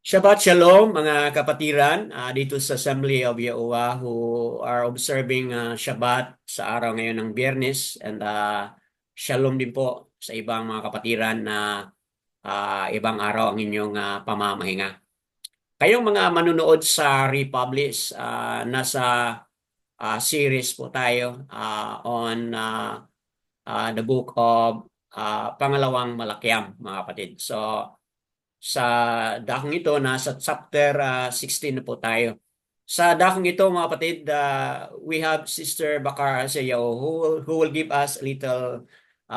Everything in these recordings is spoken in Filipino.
Shabbat Shalom mga kapatiran dito sa Assembly of Yahuwah who are observing Shabbat sa araw ngayon ng Biyernes and Shalom din po sa ibang mga kapatiran na ibang araw ang inyong pamamahinga. Kayong mga manunood sa Republish, nasa series po tayo on the book of Pangalawang Malakiam mga kapatid. So sa dakong ito, nasa chapter 16 na po tayo. Sa dakong ito, mga kapatid, we have Sister Bakar Sayaw who will give us a little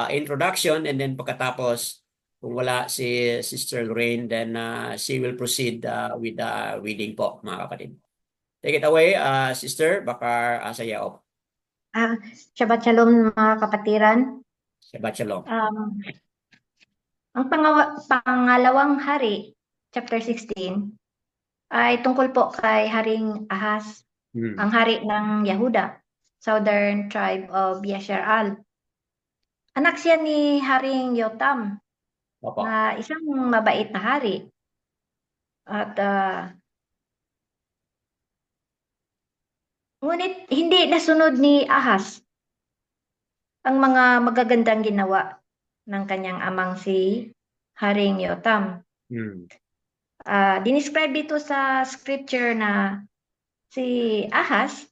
introduction and then pagkatapos, kung wala si Sister Lorraine, then she will proceed with the reading po, mga kapatid. Take it away, Sister Bakar Sayaw. Shabbat Shalom mga kapatiran. Shabbat Shalom. Ang pangalawang hari, chapter 16, ay tungkol po kay Haring Ahaz, ang hari ng Yahuda, southern tribe of Yasharal. Anak siya ni Haring Yotam, Opo. na isang mabait na hari. At ngunit hindi nasunod ni Ahaz ang mga magagandang ginawa ng kanyang amang si Haring Yotam. Dinescribe dito sa scripture na si Ahaz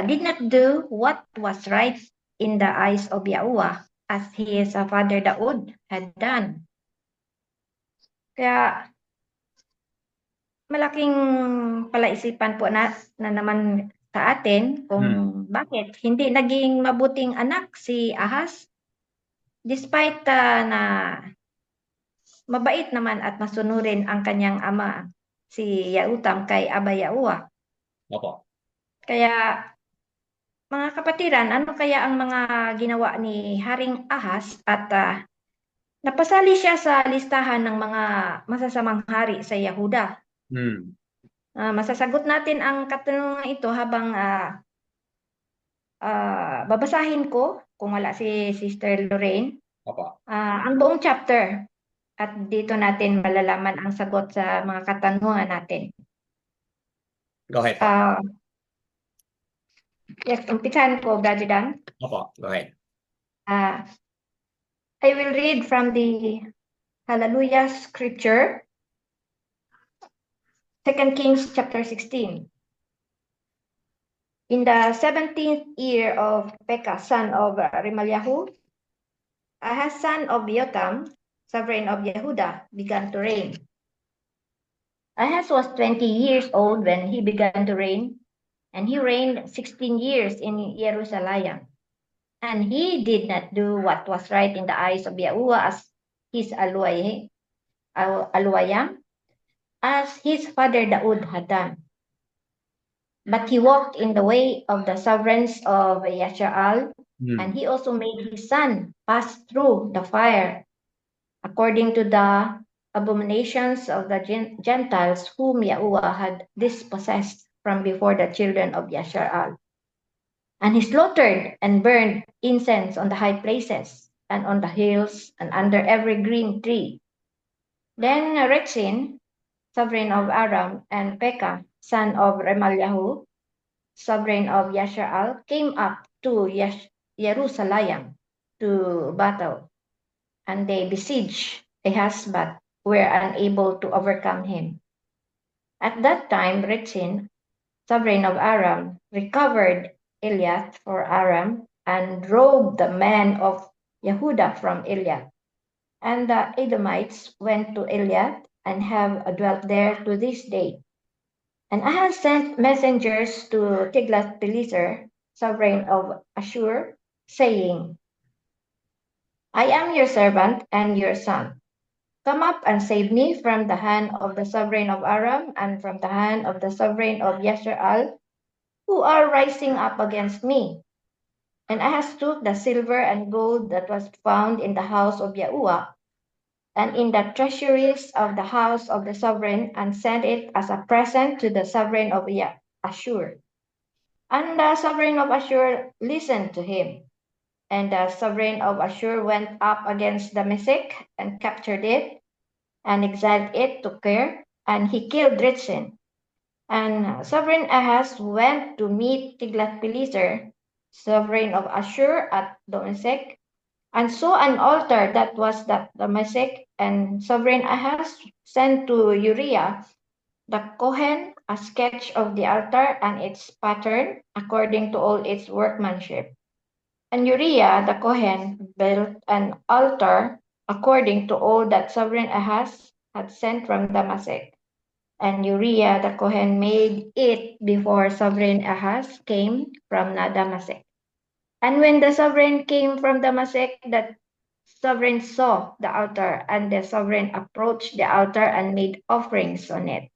did not do what was right in the eyes of Yahuwah as his father Daud had done. Kaya malaking palaisipan po na naman sa atin kung bakit hindi naging mabuting anak si Ahaz despite na mabait naman at masunurin ang kanyang ama si Yautam kay Aba Yahuwah. Opo. Kaya mga kapatiran, ano kaya ang mga ginawa ni Haring Ahaz at napasali siya sa listahan ng mga masasamang hari sa Yahuda? Masasagot natin ang katanungan ito habang babasahin ko, kung wala si Sister Lorraine, ang buong chapter. At dito natin malalaman ang sagot sa mga katanungan natin. Go ahead. Yes, umpisahan ko, Brother Dan. Opo, go ahead. I will read from the Hallelujah scripture, 2 Kings chapter 16. In the 17th year of Pekah, son of Remaliahu, Ahaz, son of Yotam, sovereign of Yehuda, began to reign. Ahaz was 20 years old when he began to reign, and he reigned 16 years in Jerusalem. And he did not do what was right in the eyes of Yahuwah as his Aluayam, as his father Daud had done. But he walked in the way of the sovereigns of Yasharal, and he also made his son pass through the fire, according to the abominations of the Gentiles whom Yahuwah had dispossessed from before the children of Yasharal. And he slaughtered and burned incense on the high places, and on the hills, and under every green tree. Then Rechzin, sovereign of Aram, and Pekah, son of Remaliahu, sovereign of Yasharal, came up to Jerusalem to battle, and they besieged Ahaz, but were unable to overcome him. At that time, Rechzin, sovereign of Aram, recovered Elath for Aram and drove the men of Yehuda from Elath. And the Edomites went to Elath and have dwelt there to this day. And Ahaz sent messengers to Tiglath-Pileser, sovereign of Ashur, saying, I am your servant and your son. Come up and save me from the hand of the sovereign of Aram and from the hand of the sovereign of Yasharal, who are rising up against me. And Ahaz took the silver and gold that was found in the house of Yahuwah and in the treasuries of the house of the sovereign, and sent it as a present to the sovereign of Ashur. And the sovereign of Ashur listened to him. And the sovereign of Ashur went up against Damascus and captured it. and exiled it to Kir, and he killed Rizin. And sovereign Ahaz went to meet Tiglath-Pileser, sovereign of Ashur, at Damascus, and saw an altar that was at Damascus, and sovereign Ahaz sent to Uriah the Kohen a sketch of the altar and its pattern according to all its workmanship. And Uriah the Kohen built an altar according to all that sovereign Ahaz had sent from Damascus. And Uriah the Kohen made it before sovereign Ahaz came from Damascus. And when the sovereign came from Damascus, the sovereign saw the altar, and the sovereign approached the altar and made offerings on it.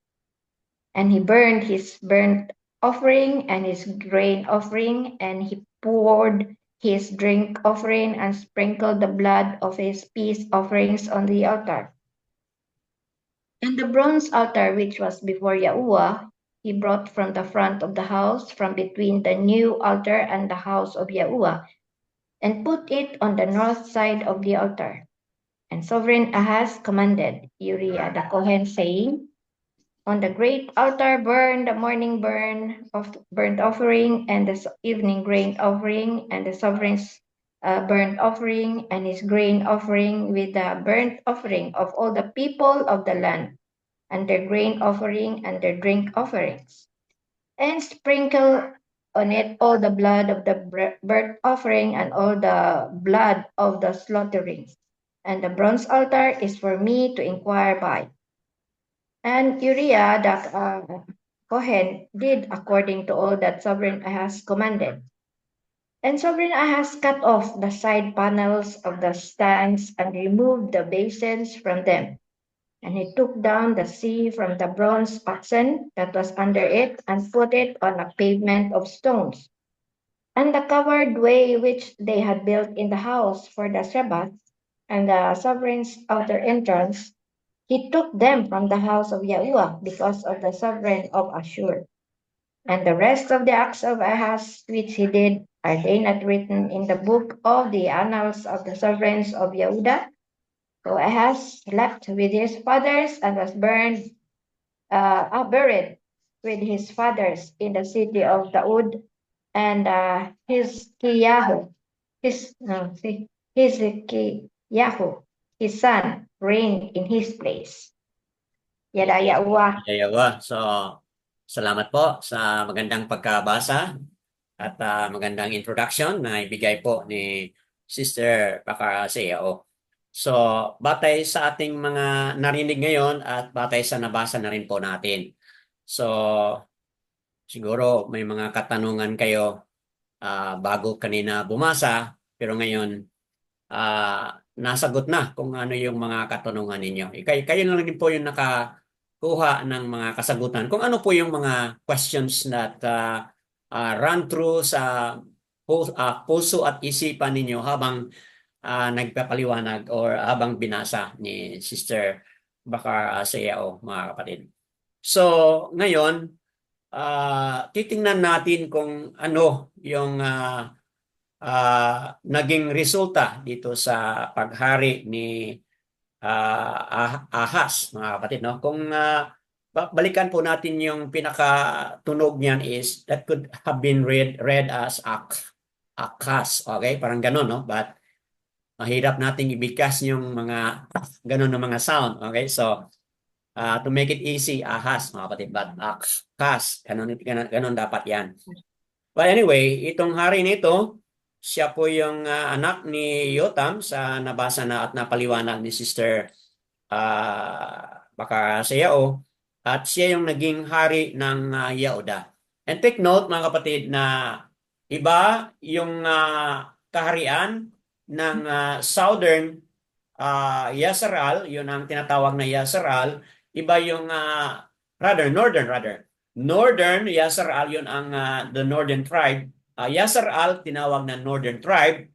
And he burned his burnt offering and his grain offering, and he poured his drink offering and sprinkled the blood of his peace offerings on the altar. And the bronze altar which was before Yahuwah, he brought from the front of the house, from between the new altar and the house of Yahuwah, and put it on the north side of the altar. And sovereign Ahaz commanded Uriah the Kohen, saying, on the great altar burn the morning burnt offering and the evening grain offering, and the sovereign's burnt offering and his grain offering with the burnt offering of all the people of the land, and their grain offering and their drink offerings. And sprinkle on it all the blood of the burnt offering and all the blood of the slaughterings. And the bronze altar is for me to inquire by. And Uriah the Kohen did according to all that sovereign Ahaz commanded. And sovereign Ahaz cut off the side panels of the stands and removed the basins from them. And he took down the sea from the bronze basin that was under it and put it on a pavement of stones. And the covered way which they had built in the house for the Sabbath and the sovereign's outer entrance, he took them from the house of Yahuwah because of the sovereign of Ashur. And the rest of the acts of Ahaz which he did, are they not written in the book of the annals of the sovereigns of Yehuda? So Ahaz slept with his fathers and was buried with his fathers in the city of Daud, and Hezekiah, his son, reigned in his place. Yada Yahuwah. Yawa. So, salamat po sa magandang pagkabasa at magandang introduction na ibigay po ni Sister Bakaseo. So, batay sa ating mga narinig ngayon at batay sa nabasa na rin po natin. So, siguro may mga katanungan kayo bago kanina bumasa, pero ngayon nasagot na kung ano yung mga katanungan ninyo. Kayo na lang din po yung nakakuha ng mga kasagutan. Kung ano po yung mga questions that run through sa puso at isipan ninyo habang nagpapaliwanag or habang binasa ni Sister Bakar Sayao, mga kapatid. So, ngayon, titingnan natin kung ano yung naging resulta dito sa paghari ni Ahaz, mga kapatid. No? Kung balikan po natin yung pinakatunog niyan is that could have been read as Akas. Okay? Parang ganun, no? But mahirap nating ibigkas yung mga ganun na mga sound. Okay? So, to make it easy, Ahaz, mga kapatid. But Akas, ganun dapat yan. But anyway, itong hari nito, siya po yung anak ni Yotam sa nabasa na at napaliwanag ni Sister Bakaseo, at siya yung naging hari ng Yehuda. And take note, mga kapatid, na iba yung kaharian ng southern Yasharal, yun ang tinatawag na Yasharal, iba yung northern Yasharal, yun ang the northern tribe. Yasharal tinawag na northern tribe.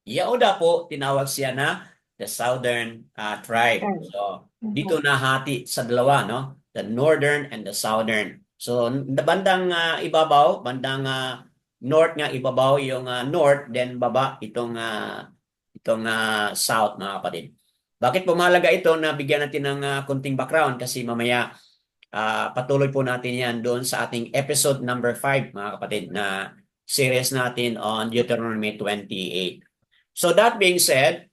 Yehuda po tinawag siya na the southern tribe. So dito nahati sa dalawa, no? The northern and the southern. So bandang ibabaw, bandang north nga ibabaw yung north, then baba itong south, mga kapatid. Bakit po mahalaga ito na bigyan natin ng konting background? Kasi mamaya patuloy po natin yan doon sa ating episode number 5, mga kapatid, na series natin on Deuteronomy 28. So that being said,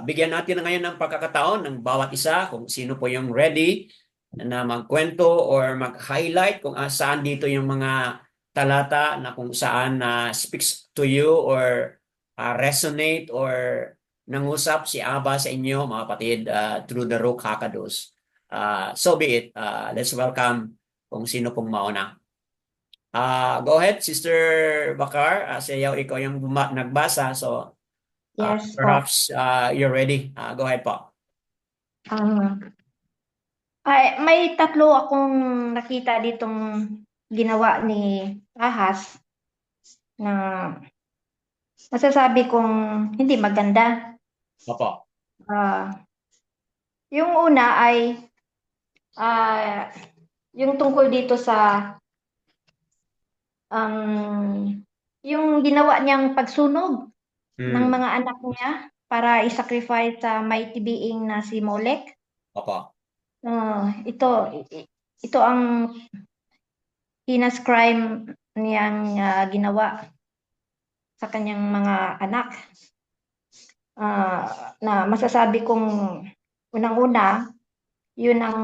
bigyan natin na ngayon ng pagkakataon ng bawat isa kung sino po yung ready na magkwento or mag-highlight kung saan dito yung mga talata na kung saan speaks to you or resonate or nangusap si Aba sa inyo, mga kapatid, through the Ruach HaKadosh. So be it. Let's welcome kung sino pong mauna. Go ahead, Sister Bakar. Sayaw, ikaw yung nagbasa. So Yes po. perhaps you're ready. Go ahead po. May tatlo akong nakita ditong ginawa ni Ahas na masasabi kong hindi maganda. Opo. Yung una ay yung tungkol dito sa yung ginawa niyang pagsunog ng mga anak niya para i-sacrifice sa mighty being na si Molech. Opo. Ito ang heinous crime niyang ginawa sa kanyang mga anak. Na masasabi kong unang-una, yun ang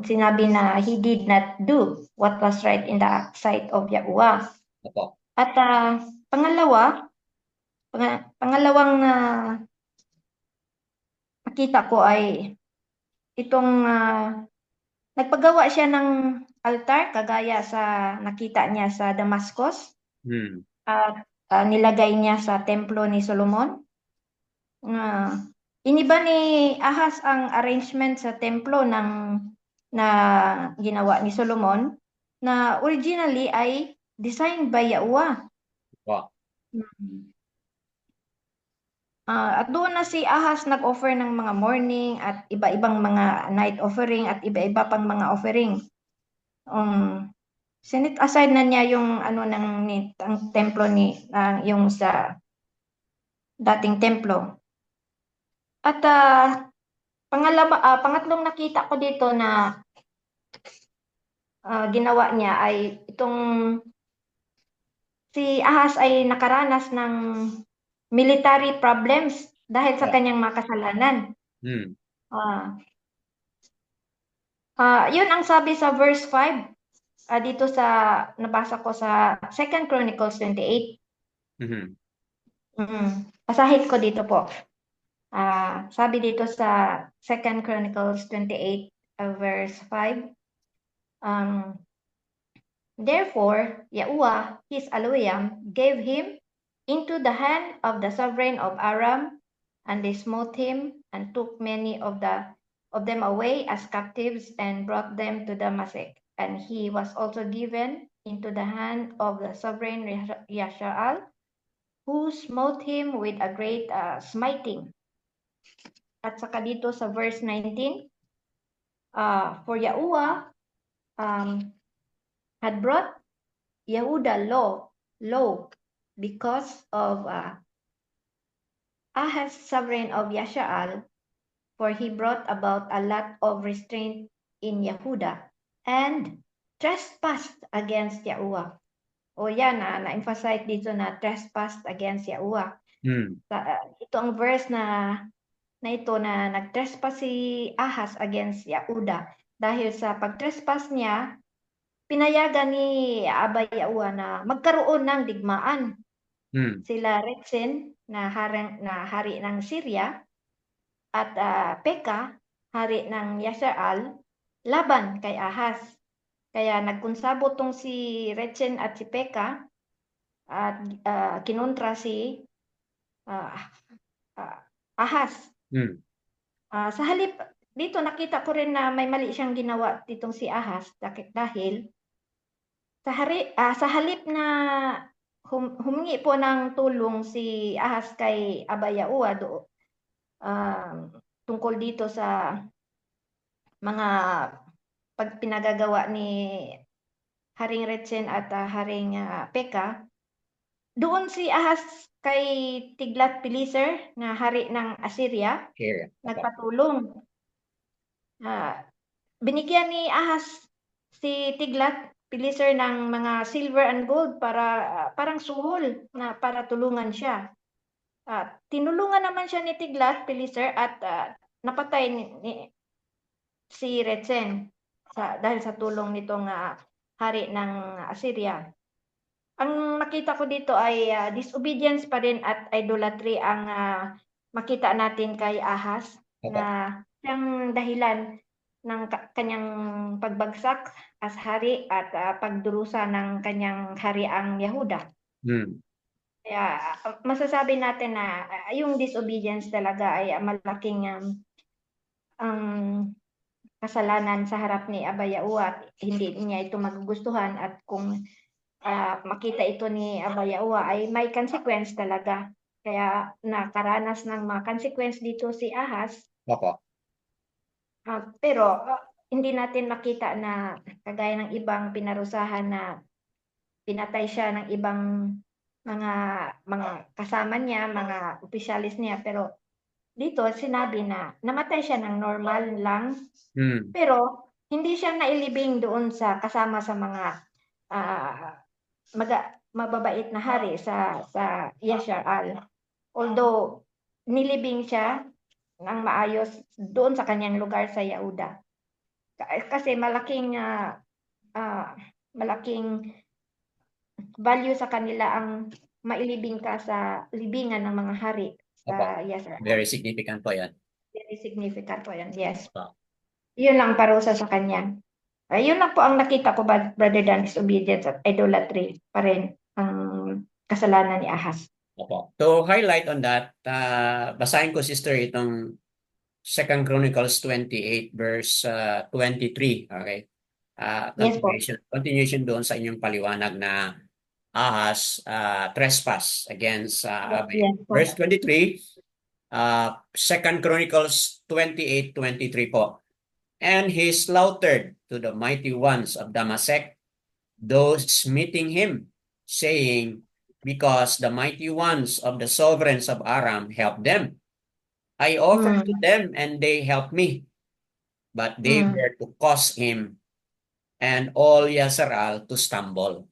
sinabi na he did not do what was right in the sight of Yahuwah. Opo. At pangalawang nakita ko ay itong nagpagawa siya ng altar kagaya sa nakita niya sa Damascus at nilagay niya sa templo ni Solomon. Iniba ni Ahas ang arrangement sa templo na ginawa ni Solomon na originally ay designed by Yahuwah. Wow. At doon na si Ahas nag-offer ng mga morning at iba-ibang mga night offering at iba-iba pang mga offering. Sinit aside na niya yung ang templo yung sa dating templo. At pangatlong nakita ko dito na ginawa niya ay itong si Ahas ay nakaranas ng military problems dahil sa kanyang mga kasalanan. Yun ang sabi sa verse 5 dito sa nabasa ko sa 2 Chronicles 28. Basahin ko dito po. Sabi dito sa 2 Chronicles 28 verse 5. Therefore, Yahuwah, his Elohim, gave him into the hand of the sovereign of Aram, and they smote him and took many of them away as captives and brought them to Damascus. And he was also given into the hand of the sovereign Yasha'al, who smote him with a great smiting. At saka dito sa verse 19, for Yahuwah had brought Yehuda low because of Ahaz, sovereign of Yasha'al, for he brought about a lot of restraint in Yehuda and trespassed against Yahuwah. O yan, na-emphasize dito na trespassed against Yahuwah. Ito ang verse na ito na nag-trespass si Ahaz against Yehuda. Dahil sa pag-trespass niya, pinayagan ni Abba Yahuwah na magkaroon ng digmaan. Sila Rezin na hari ng Syria at Peka, hari ng Yasha'al, laban kay Ahaz. Kaya nagkunsabo tong si Rezin at si Peka at kinontra si Ahaz. Sa halip, dito nakita ko rin na may mali siyang ginawa ditong si Ahaz dahil sa halip na humingi po ng tulong si Ahaz kay Abba Yahuwah tungkol dito sa mga pagpinagagawa ni Haring Rezin at Haring Peka, doon si Ahas kay Tiglath-Pileser na hari ng Assyria, Here. nagpatulong. Binigyan ni Ahas si Tiglath-Pileser ng mga silver and gold para parang suhol na para tulungan siya. Tinulungan naman siya ni Tiglath-Pileser at napatay si Retsem dahil sa tulong nitong hari ng Assyria. Ang nakita ko dito ay disobedience pa rin at idolatry ang makita natin kay Ahas na siyang dahilan ng kanyang pagbagsak as hari at pagdurusa ng kanyang hariang Yahuda. Kaya masasabi natin na yung disobedience talaga ay malaking kasalanan sa harap ni Aba Yaua at hindi niya ito magugustuhan at kung makita ito ni Aba Yaua ay may consequence talaga. Kaya nakaranas ng mga consequence dito si Ahas. Pero hindi natin makita na kagaya ng ibang pinarusahan na pinatay siya ng ibang mga kasama niya, mga opisyalis niya, pero dito sinabi na namatay siya ng normal lang. Pero hindi siya nailibing doon sa kasama sa mga mababait na hari sa Yashar-al. Although nilibing siya ng maayos doon sa kanyang lugar sa Yehuda. Kasi malaking value sa kanila ang mailibing ka sa libingan ng mga hari sa Yashar-al. Very significant po yan. Very significant po yan, yes. Yun lang parusa sa kanya. Yun lang po ang nakita ko, brother Dan, disobedience at idolatry pa rin ang kasalanan ni Ahas. To highlight on that, basahin ko, sister, itong 2 Chronicles 28 verse 23. Okay? Yes po. Continuation doon sa inyong paliwanag na Ahas trespass against Yes po. verse 23, 2 Chronicles 28:23 po. And he slaughtered to the mighty ones of Damasek those meeting him, saying, because the mighty ones of the sovereigns of Aram helped them. I offered to them and they helped me, but they were to cause him and all Yasharal to stumble.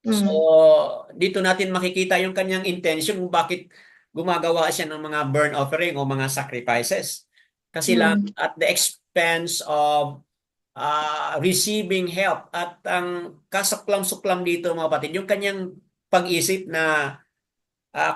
So, dito natin makikita yung kanyang intention kung bakit gumagawa siya ng mga burnt offering o mga sacrifices. Kasi lang at the expense of receiving help. At ang kasuklam-suklam dito, mga kapatid, yung kanyang pag-isip na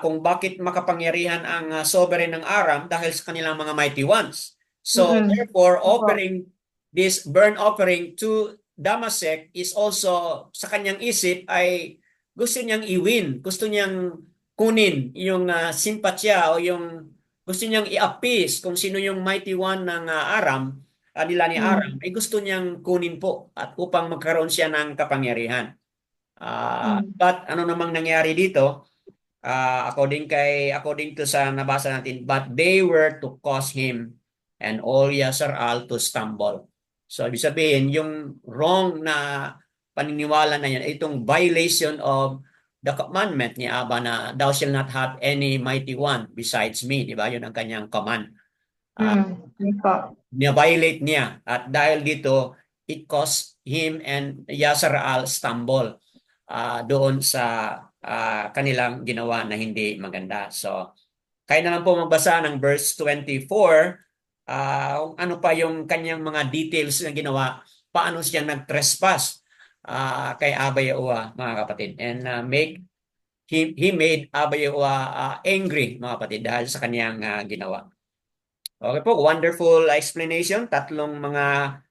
kung bakit makapangyarihan ang sovereign ng Aram dahil sa kanilang mga mighty ones. So, therefore, offering this burnt offering to Damasek is also sa kanyang isip ay gusto niyang i-win, gusto niyang kunin yung simpatya o yung gusto niyang i-appease kung sino yung mighty one ng Aram, nila ni Aram, ay gusto niyang kunin po at upang magkaroon siya ng kapangyarihan. But ano namang nangyari dito? According to sa nabasa natin, but they were to cause him and all Yasharal to stumble. So, ibig sabihin, yung wrong na paniniwala na yan, itong violation of the commandment ni Abba na thou shall not have any mighty one besides me, di ba? Yun ang kanyang command. Na-violate niya. At dahil dito, it caused him and Yasharal stumble doon sa kanilang ginawa na hindi maganda. So, kaya na lang po magbasa ng verse 24, ano pa yung kanyang mga details na ginawa, paano siya nag-trespass kay Abba Yahuwah, mga kapatid. And he made Abba Yahuwah angry, mga kapatid, dahil sa kanyang ginawa. Okay po, wonderful explanation. Tatlong mga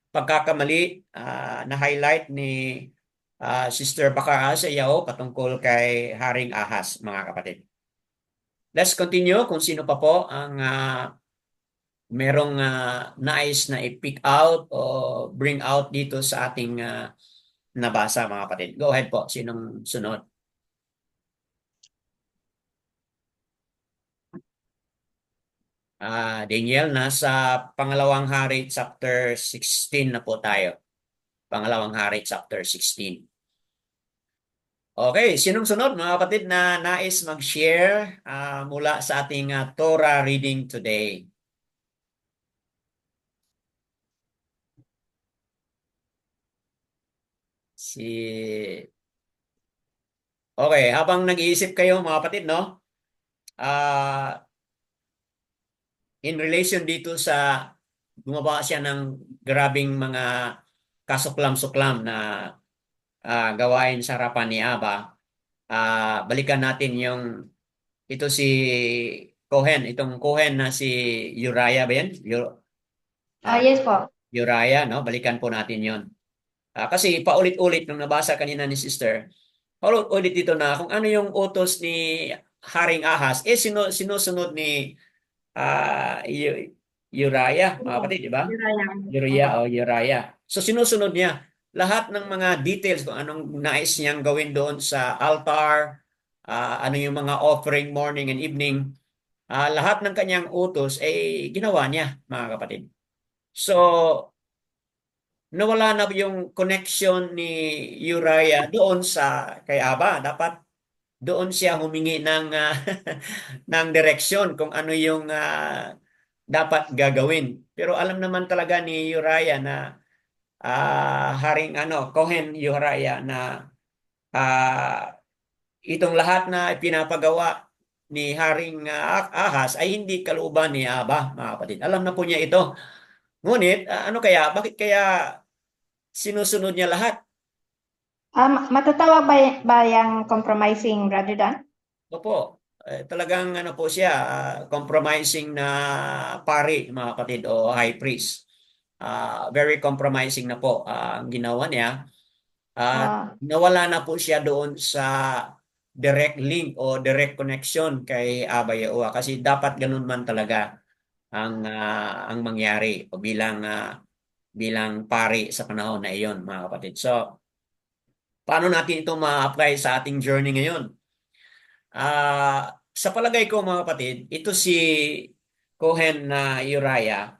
pagkakamali na highlight ni Sister Bakara sa iyo patungkol kay Haring Ahas, mga kapatid. Let's continue kung sino pa po ang merong nais na i-pick out o bring out dito sa ating nabasa, mga kapatid. Go ahead po. Sinong sunod? Daniel, nasa Pangalawang Hari chapter 16 na po tayo. Pangalawang Hari chapter 16. Okay, sinong sunod mga kapatid na nais mag-share mula sa ating Torah reading today? Okay, habang nag-iisip kayo mga kapatid, no? Ah, in relation dito sa gumawa siya ng grabing mga kasuklam-suklam na gawain sa harapan ni Aba. Balikan natin yung ito si itong Cohen na si Uriah ba yan? Ah, Yes po. Uriah, no? Balikan po natin yon. Kasi paulit-ulit nung nabasa kanina ni Sister, paulit-ulit dito na kung ano yung utos ni Haring Ahas, sinusunod ni Uriah, mga kapatid, di ba? Uriah. Uriah Opo. o Uriah. So sinusunod niya lahat ng mga details kung anong nais niyang gawin doon sa altar, ano yung mga offering morning and evening, lahat ng kanyang utos ay ginawa niya, mga kapatid. So, nawala na yung connection ni Uriah doon sa kay Aba. Dapat doon siya humingi ng ng direksyon kung ano yung dapat gagawin. Pero alam naman talaga ni Uriah na Haring Cohen Uriah na ah, itong lahat na pinapagawa ni Haring Ahas ay hindi kalooban ni Aba, mga kapatid. Alam na po niya ito. Ngunit, ano kaya? Bakit kaya sinusunod niya lahat? Matatawag ba yung compromising, Brother Dan? Opo, talagang ano po siya, compromising na pari, mga kapatid, o high priest. Very compromising na po ang ginawa niya. At Ah, nawala na po siya doon sa direct link o direct connection kay Aba Yahuwah kasi dapat ganun man talaga ang mangyari o bilang pari sa panahon na iyon, mga kapatid. So, paano natin ito ma-apply sa ating journey ngayon? Sa palagay ko mga kapatid, ito si Cohen na Uriah,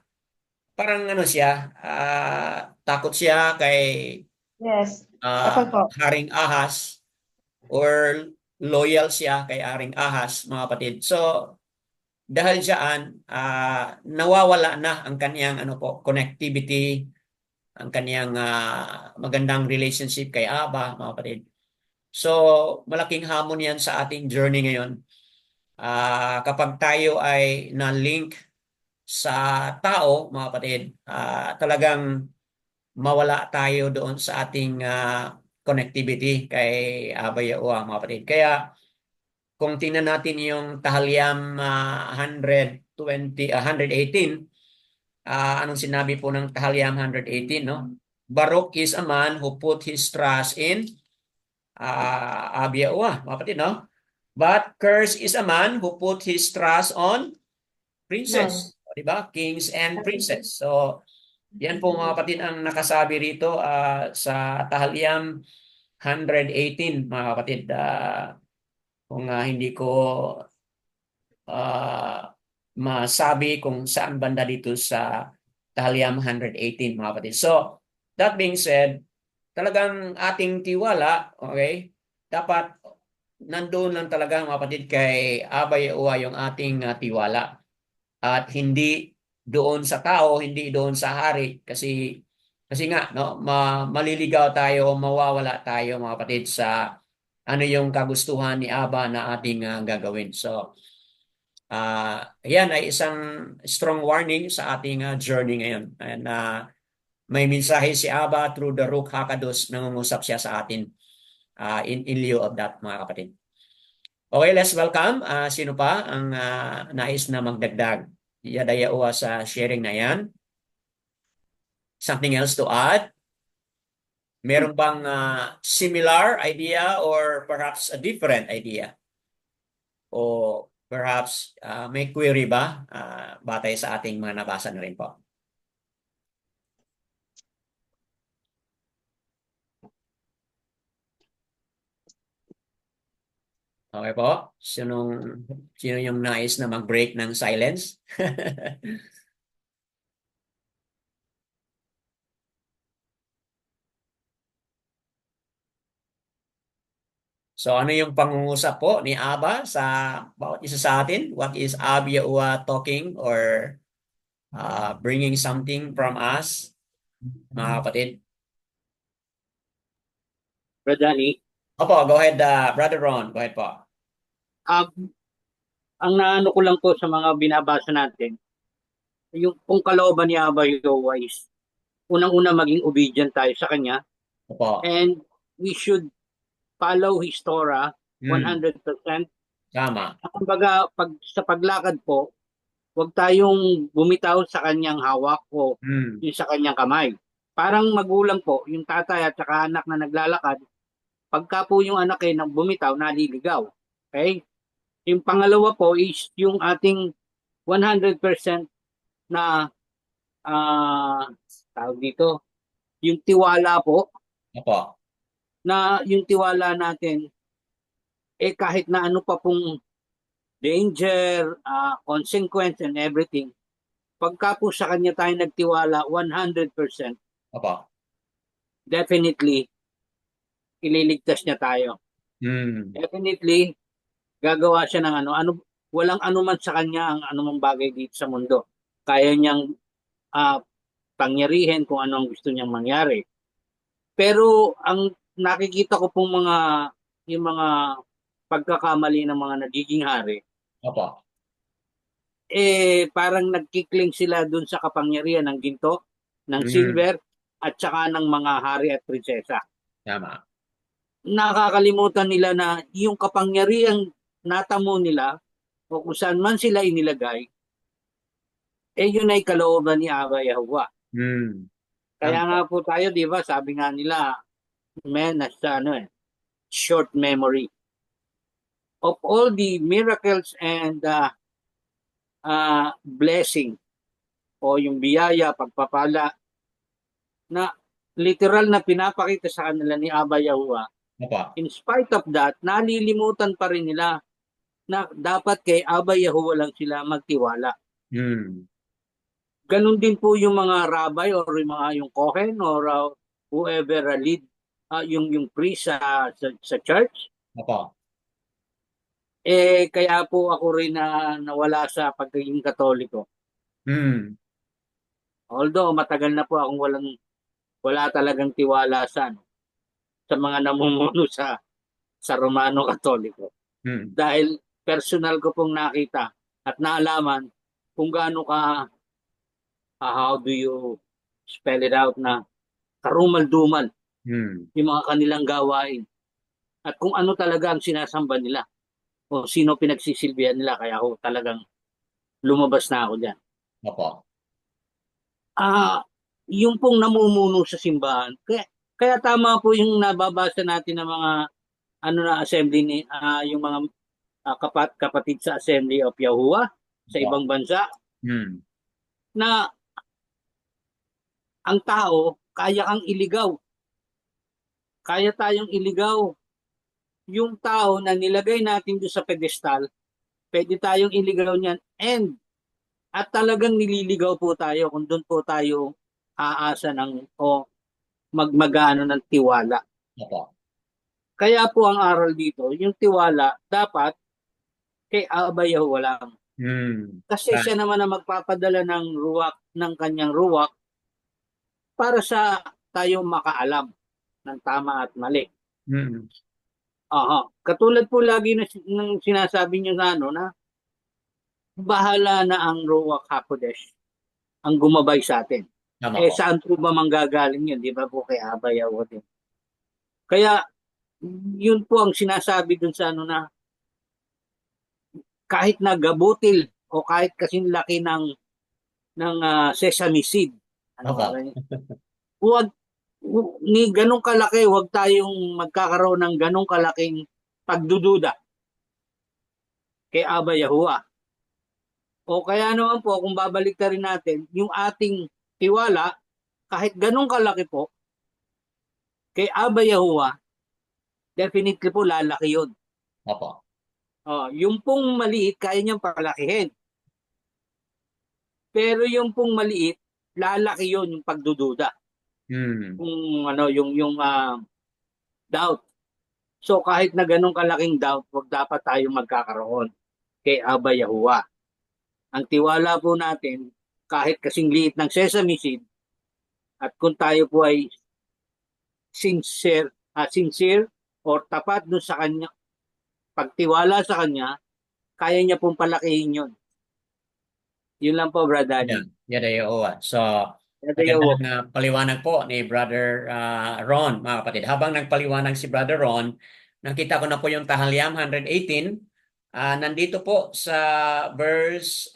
parang ano siya, takot siya kay yes. Takot po. Haring Ahas or loyal siya kay Haring Ahas mga kapatid. So dahil diyan, nawawala na ang kaniyang connectivity, ang kaniyang magandang relationship kay Aba mga kapatid. So malaking hamon yan sa ating journey ngayon. Kapag tayo ay na-link sa tao, mga kapatid, talagang mawala tayo doon sa ating connectivity kay Aba Yahuwah, mga kapatid. Kaya kung tingnan natin yung Tahalyam 118, anong sinabi po ng Tahalyam 118, no? Baruch is a man who put his trust in Aba Yahuwah, mga kapatid, no? But curse is a man who put his trust on No. princess, o, di ba? Kings and princess. So, yan po mga kapatid ang nakasabi rito sa Tahalyam 118, mga kapatid. Kung hindi ko ah, masabi kung saan banda dito sa Tahalyam 118, mga kapatid. So, that being said, talagang ating tiwala, okay, dapat nandoon lang talaga mga kapatid kay Abay Uwa yung ating tiwala. At hindi doon sa tao, hindi doon sa hari kasi nga no maliligaw tayo, mawawala tayo mga kapatid sa ano yung kagustuhan ni Aba na ating gagawin. So, yan ay isang strong warning sa ating journey ngayon. And may mensahe si Aba through the Ruach HaKadosh, nangungusap siya sa atin in lieu of that, mga kapatid. Okay, let's welcome. Sino pa ang nais na magdagdag? Yadayawa sa sharing na yan. Something else to add? Meron bang similar idea or perhaps a different idea? O perhaps may query ba batay sa ating mga nabasa na rin po? Okay po? Sino yung nais na mag-break ng silence? So ano yung pangungusap po ni Aba sa bawat isa sa atin? What is Abi Yahuwah talking or bringing something from us, mga kapatid? Brother Danny, Opo, go ahead, Brother Ron. Go ahead po. um, ang naano ko lang po sa mga binabasa natin, yung kung kalooban ni Abba Yahweh is unang-una maging obedient tayo sa Kanya Opo. and we should follow His Torah Hmm, 100%. tama. Kumbaga, sa paglakad po, huwag tayong bumitaw sa Kanyang hawak o Hmm, yung sa Kanyang kamay. Parang magulang po, yung tatay at saka anak na naglalakad, pagka po yung anak ay bumitaw, naliligaw. Okay? Yung pangalawa po is yung ating 100% na tawag dito, yung tiwala po, opo. na yung tiwala natin, kahit na ano pa pong danger, consequence and everything, pagka po sa kanya tayo nagtiwala 100%, Opo. definitely, ililigtas niya tayo. Hmm, Definitely, gagawa siya ng walang anuman sa kanya ang anumang bagay dito sa mundo. Kaya niyang uh, pangyarihin kung ano ang gusto niyang mangyari. Pero ang nakikita ko pong yung mga pagkakamali ng mga nagiging hari, opo. parang nagkikling sila dun sa kapangyarihan ng ginto, ng Hmm, silver, at saka ng mga hari at prinsesa. tama. Nakakalimutan nila na yung kapangyarihan natamo nila o kung saan man sila inilagay, yun ay kalooban ni Aba Yahuwah. Hmm, Kaya tama nga po. po tayo, di ba, sabi nga nila, man has short memory. Of all the miracles and blessing o yung biyaya, pagpapala na literal na pinapakita sa kanila ni Aba Yahuwah, Opo. in spite of that, nalilimutan pa rin nila na dapat kay Aba Yahuwah lang sila magtiwala. Hmm, Ganon din po yung mga rabbi or yung Kohen or whoever lead yung priest sa church. opo. Kaya po ako rin na nawala sa pagiging Katoliko. Hmm, Although matagal na po akong wala talagang tiwala sa mga namumuno sa Romano Katoliko. hmm, Dahil personal ko pong nakita at naalaman kung gaano how do you spell it out na karumal-dumal hmm. yung mga kanilang gawain at kung ano talaga ang sinasamba nila o sino pinagsisilbihan nila. Kaya ako talagang lumabas na ako dyan. Opo. Ah, yung pong namumuno sa simbahan. Kaya tama po yung nababasa natin ng mga na assembly ni yung mga kapatid sa Assembly of Yahuwah sa Opo. ibang bansa Hmm, na ang tao kaya kang iligaw. Kaya tayong iligaw. Yung tao na nilagay natin doon sa pedestal, pwede tayong iligaw niyan at talagang nililigaw po tayo kung doon po tayo aasa o magmagano ng tiwala. opo. Kaya po ang aral dito, yung tiwala dapat kay Aba Yahuwah lang. Hmm, Kasi siya naman ang magpapadala ng kanyang ruwak para sa tayo makaalam ng tama at mali. hmm, Aha. Katulad po lagi ng sinasabi niyo na bahala na ang Ruach HaKodesh ang gumabay sa atin. tama po. Saan po ba manggagaling yun? Di ba po kay Aba Yahuwah din? Kaya yun po ang sinasabi dun sa na kahit na gabutil o kahit kasing laki ng sesame seed, Opo. huwag ni ganong kalaki, huwag tayong magkakaroon ng ganong kalaking pagdududa kay Aba Yahuwah. O kaya naman po, kung babalik na rin natin, yung ating tiwala, kahit ganong kalaki po, kay Aba Yahuwah, definitely po lalaki yun. Opo. Yung pong maliit, kaya niyang palakihin. Pero yung pong maliit, lalaki yun yung pagdududa. Hmm, Yung doubt. So kahit na ganun kalaking doubt, wag dapat tayong magkakaroon kay Aba Yahuwah. Ang tiwala po natin, kahit kasing liit ng sesame seed, at kung tayo po ay sincere or tapat doon sa kanya, pagtiwala sa kanya, kaya niya pong palakihin yun. Yun lang po, Brad Danny. Yan ay oo. So, Yada Yahuwah. magandang paliwanag po ni Brother Ron, mga kapatid. Habang nagpaliwanag si Brother Ron, nakita ko na po yung Tahaliam 118. Nandito po sa verse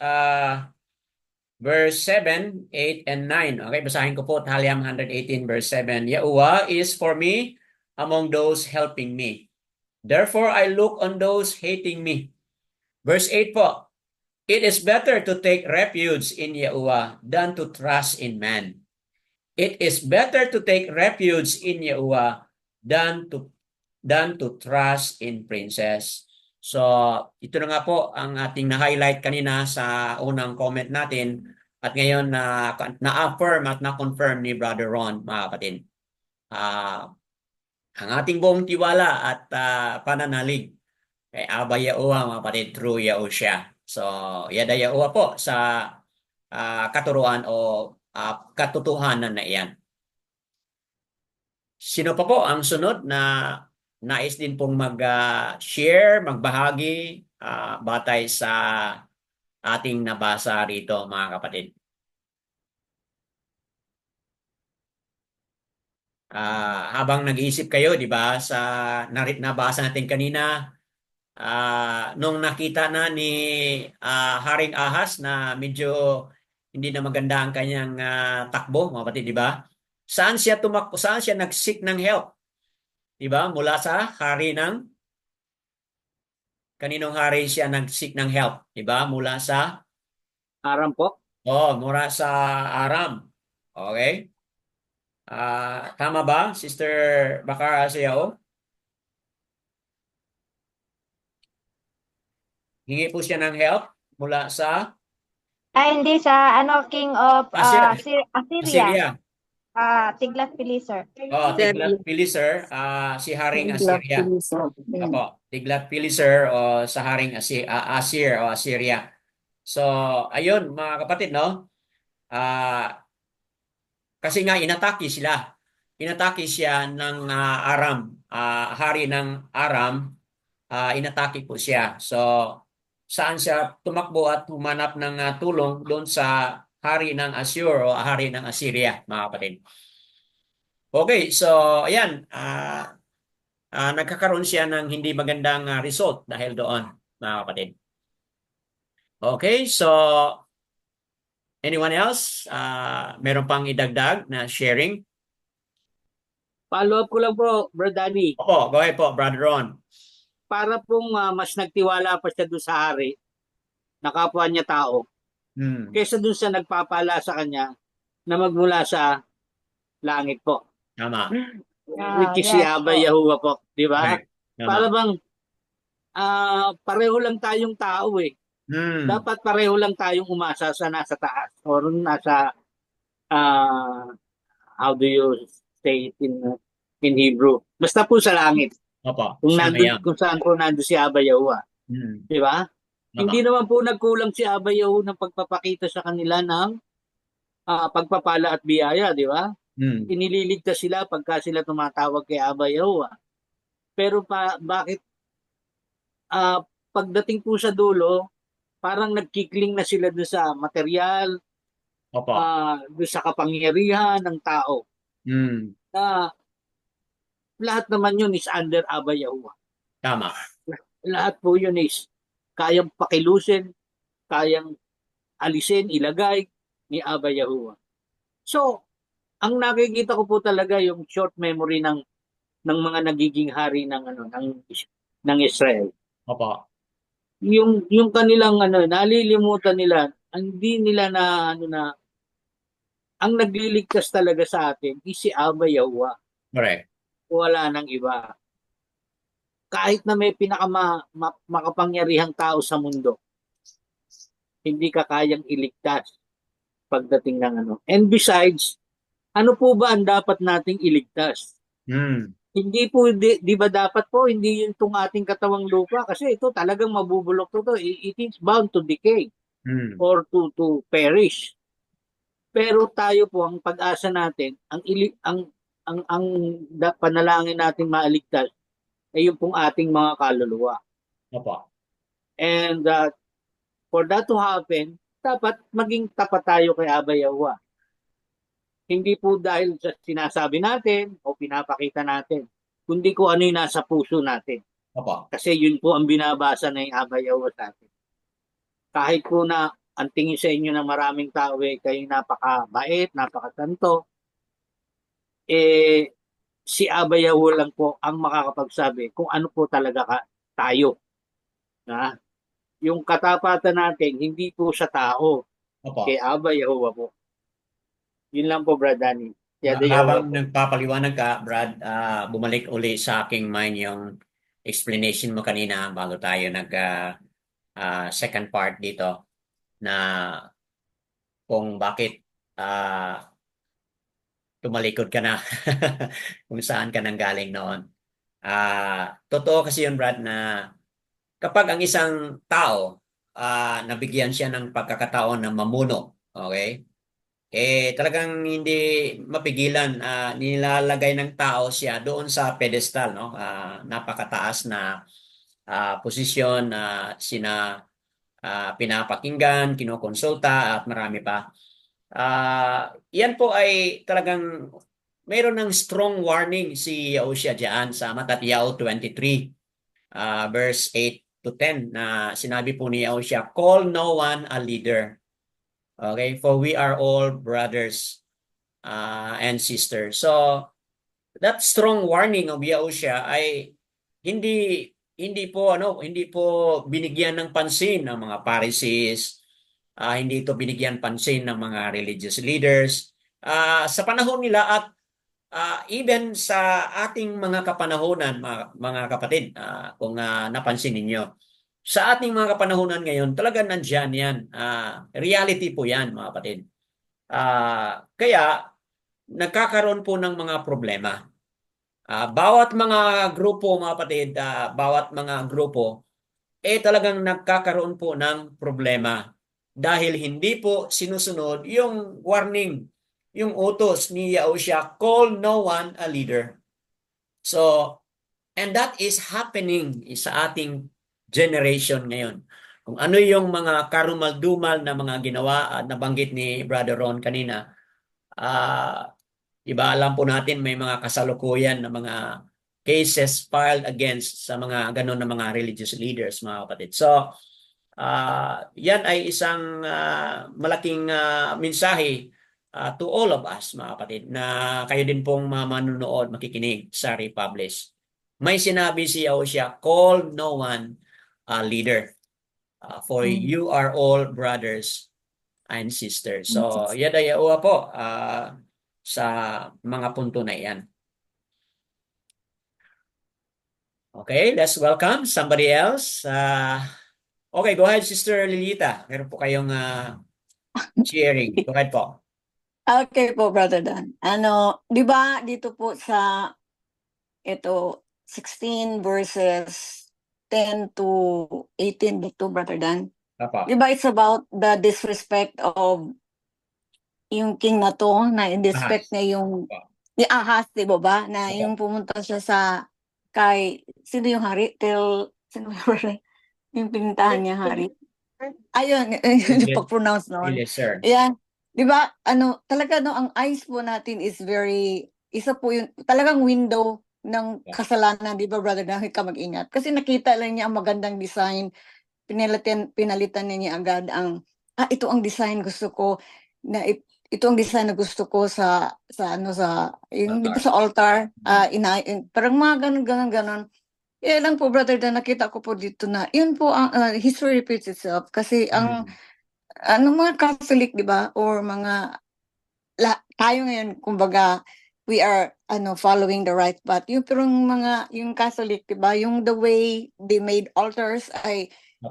7, 8, and 9. Okay, basahin ko po Tahaliam 118 verse 7. Yahuwah is for me among those helping me. Therefore, I look on those hating me. Verse 8 po. It is better to take refuge in Yahuwah than to trust in man. It is better to take refuge in Yahuwah than to trust in princes. So, ito na nga po ang ating na-highlight kanina sa unang comment natin at ngayon na-affirm at na-confirm ni Brother Ron, mga kapatid. Ang ating buong tiwala at pananalig kay Aba Yahuwah, mga kapatid, through Yahushua. So, yada Yahuwah po sa katuruan o katotohanan na iyan. Sino pa po ang sunod na nais din pong mag-share, magbahagi batay sa ating nabasa rito, mga kapatid? Habang nag-iisip kayo, di ba, sa nabasa natin kanina, nung nakita na ni Haring Ahas na medyo hindi na maganda ang kanyang takbo, mga kapatid, di ba? Saan siya tumakbo? Saan siya nag-seek ng help? Di ba? Mula sa hari kaninong hari siya nag-seek ng help? Di ba? Mula sa Aram po. mula sa Aram. Okay? Tama ba, Sister Bakar Asiao? Hingi po siya ng help mula sa Hindi sa King of Assyria. Assyria. Tiglath-Pileser. Tiglath-Pileser, si Haring Assyria. Opo, Tiglath-Pileser o sa Haring Assyria. So, ayun mga kapatid, no? Kasi nga inatake sila. Inatake siya ng Aram, hari ng Aram, inatake po siya. So, saan siya tumakbo at humanap ng tulong doon sa hari ng Assur o hari ng Assyria, mga kapatid. Okay, so ayan, nagkakaroon siya ng hindi magandang result dahil doon, mga kapatid. Okay, so anyone else? Meron pang idagdag na sharing? Follow up ko lang po, Brad Danny. Opo, go ahead po, Brother Ron. Para pong mas nagtiwala pa siya doon sa hari, na kapwa niya tao, kaysa doon sa nagpapala sa kanya na magmula sa langit po. Tama. Which is si Aba Yahuwah po. Di ba? Okay. Tama. Para bang pareho lang tayong tao eh. Dapat pareho lang tayong umasa sa nasa taas or nasa how do you say it in Hebrew? Basta po sa langit. Opo. Kung saan po nandun si Aba Yahuwah. Di ba? Hindi naman po nagkulang si Aba Yahuwah ng pagpapakita sa kanila ng pagpapala at biyaya, di ba? Inililigtas sila pagka sila tumatawag kay Aba Yahuwah. Pero bakit pagdating po sa dulo, parang nagkikling na sila doon sa material, doon sa kapangyarihan ng tao. Lahat naman yun is under Aba Yahuwah. Tama. Lahat po yun is kayang pakilusin, kayang alisin, ilagay ni Aba Yahuwah. So, ang nakikita ko po talaga yung short memory ng mga nagiging hari ng Israel. Opo. Yung kanilang nalilimutan nila, hindi nila ang nagliligtas talaga sa atin is si Aba Yahuwah. Correct. Wala nang iba. Kahit na may makapangyarihang tao sa mundo, hindi ka kayang iligtas pagdating ng And besides, ano po ba ang dapat nating iligtas? Hindi po, di ba dapat po, hindi yun itong ating katawang lupa kasi ito talagang mabubulok to. It is bound to decay Hmm. or to perish. Pero tayo po, ang pag-asa natin, ang panalangin natin maaligtas ay yung pong ating mga kaluluwa. Opo. And for that to happen, dapat maging tapat tayo kay Aba Yawa. Hindi po dahil sa sinasabi natin o pinapakita natin, kundi kung ano yung nasa puso natin. Opo. Kasi yun po ang binabasa ng Aba Yawa sa atin. Kahit po na ang tingin sa inyo ng maraming tao kayo napakabait, napakasanto, si Aba Yawa lang po ang makakapagsabi kung ano po talaga tayo. Na? Yung katapatan natin, hindi po sa tao, Opo. kay Aba Yawa po. Yun lang po, Brad Danny. Yada Yawa Habang po. nagpapaliwanag ka, Brad, bumalik uli sa aking mind yung explanation mo kanina bago tayo second part dito na kung bakit tumalikod ka na kung saan ka nanggaling noon. Totoo kasi yun, Brad, na kapag ang isang tao nabigyan siya ng pagkakataon na mamuno, okay? Talagang hindi mapigilan, nilalagay ng tao siya doon sa pedestal, no? Napakataas na posisyon na pinapakinggan, kinokonsulta at marami pa. Yan po ay talagang mayroon ng strong warning si Yahushua diyan sa Matatiao 23 verse 8 to 10 na sinabi po ni Yahushua, "Call no one a leader." Okay, for we are all brothers and sisters. So that strong warning of Yahushua ay hindi hindi po binigyan ng pansin ng mga Pharisees, hindi ito binigyan pansin ng mga religious leaders sa panahon nila at even sa ating mga kapanahonan, mga kapatid, kung napansin ninyo. Sa ating mga kapanahonan ngayon, talagang nandyan yan. Reality po yan, mga kapatid. Kaya, nagkakaroon po ng mga problema. Bawat mga grupo, mga kapatid, bawat mga grupo, talagang nagkakaroon po ng problema dahil hindi po sinusunod yung warning, yung utos ni Yahushua, call no one a leader. So, and that is happening sa ating generation ngayon. Kung ano yung mga karumal-dumal na mga ginawa at nabanggit ni Brother Ron kanina, iba alam po natin may mga kasalukuyan na mga cases filed against sa mga ganun na mga religious leaders, mga kapatid. So, yan ay isang malaking mensahe to all of us, mga kapatid, na kayo din pong mga manunood, makikinig sa Republish. May sinabi si Yahushua, call no one a leader, for you are all brothers and sisters. So, yada yawa po sa mga punto na yan. Okay, let's welcome somebody else. Okay, go ahead, Sister Lilita. Meron po kayong sharing. Go ahead po. Okay po, Brother Dan. Di ba dito po sa ito 16 verses 10 to 18 dito, Brother Dan. Apa. Di ba it's about the disrespect of yung king na to, na in-disrespect niya yung Ahaz, di ba ba? Na yung pumunta siya sa sino yung hari? Sino yung pinuntahan niya hari? Ayun, yung pag-pronounce noon. Yes, sir. Yeah. Di ba, talaga ang eyes po natin is isa po yun, talagang window ng kasalanan, di ba, Brother, na ka mag-ingat. Kasi nakita lang niya ang magandang design, pinalitan niya agad ito ang design gusto ko, ito ang design na gusto ko sa yung dito sa altar, parang mga ganon. Lang po, Brother, na nakita ko po dito na, yun po, history repeats itself. Kasi mga Catholic, di ba, or tayo ngayon, kumbaga, we are following the right path. Yung Catholic, di ba, yung the way they made altars ay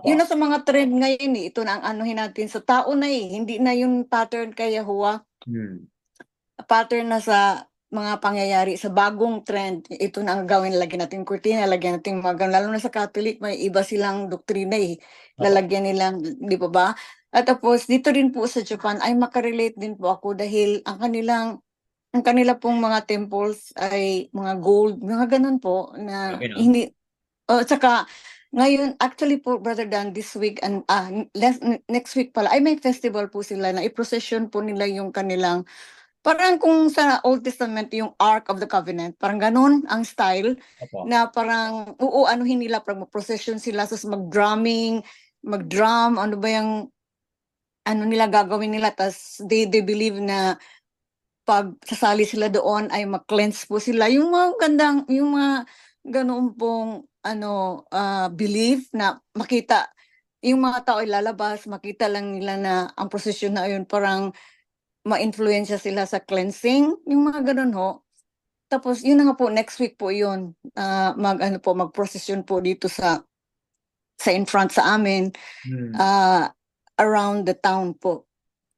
yun na sa mga trend ngayon eh. Ito na ang anuhin natin sa tao na eh. Hindi na yung pattern kay Yahuwah. Pattern na sa mga pangyayari sa bagong trend, ito na ang gawin, lagyan natin kurtina, lagyan natin mga ganun. Lalo na sa Catholic, may iba silang doktrina eh. Opo. Lalagyan nilang, di ba ba? At tapos, dito rin po sa Japan, ay makarelate din po ako dahil ang kanila pong mga temples ay mga gold, mga ganun po, na Okay, no? hindi, tsaka, ngayon, actually po, Brother Dan, this week and next week pala, ay may festival po sila na i-procession po nila yung kanilang, parang kung sa Old Testament, yung Ark of the Covenant, parang ganun ang style, Opo. na parang, anuhin nila, parang procession sila, so mag-drumming, mag-drum, ano ba yung, ano nila gagawin nila, tas they believe na pag sasali sila doon ay mag-cleanse po sila. Yung mga yung mga ganoon pong belief na makita yung mga tao ay lalabas, makita lang nila na ang prosesyon na yun parang ma-influensya sila sa cleansing, yung mga ganun ho. Tapos yun na nga po, next week po yun, mag-prosesyon po dito sa in front sa amin, around the town po.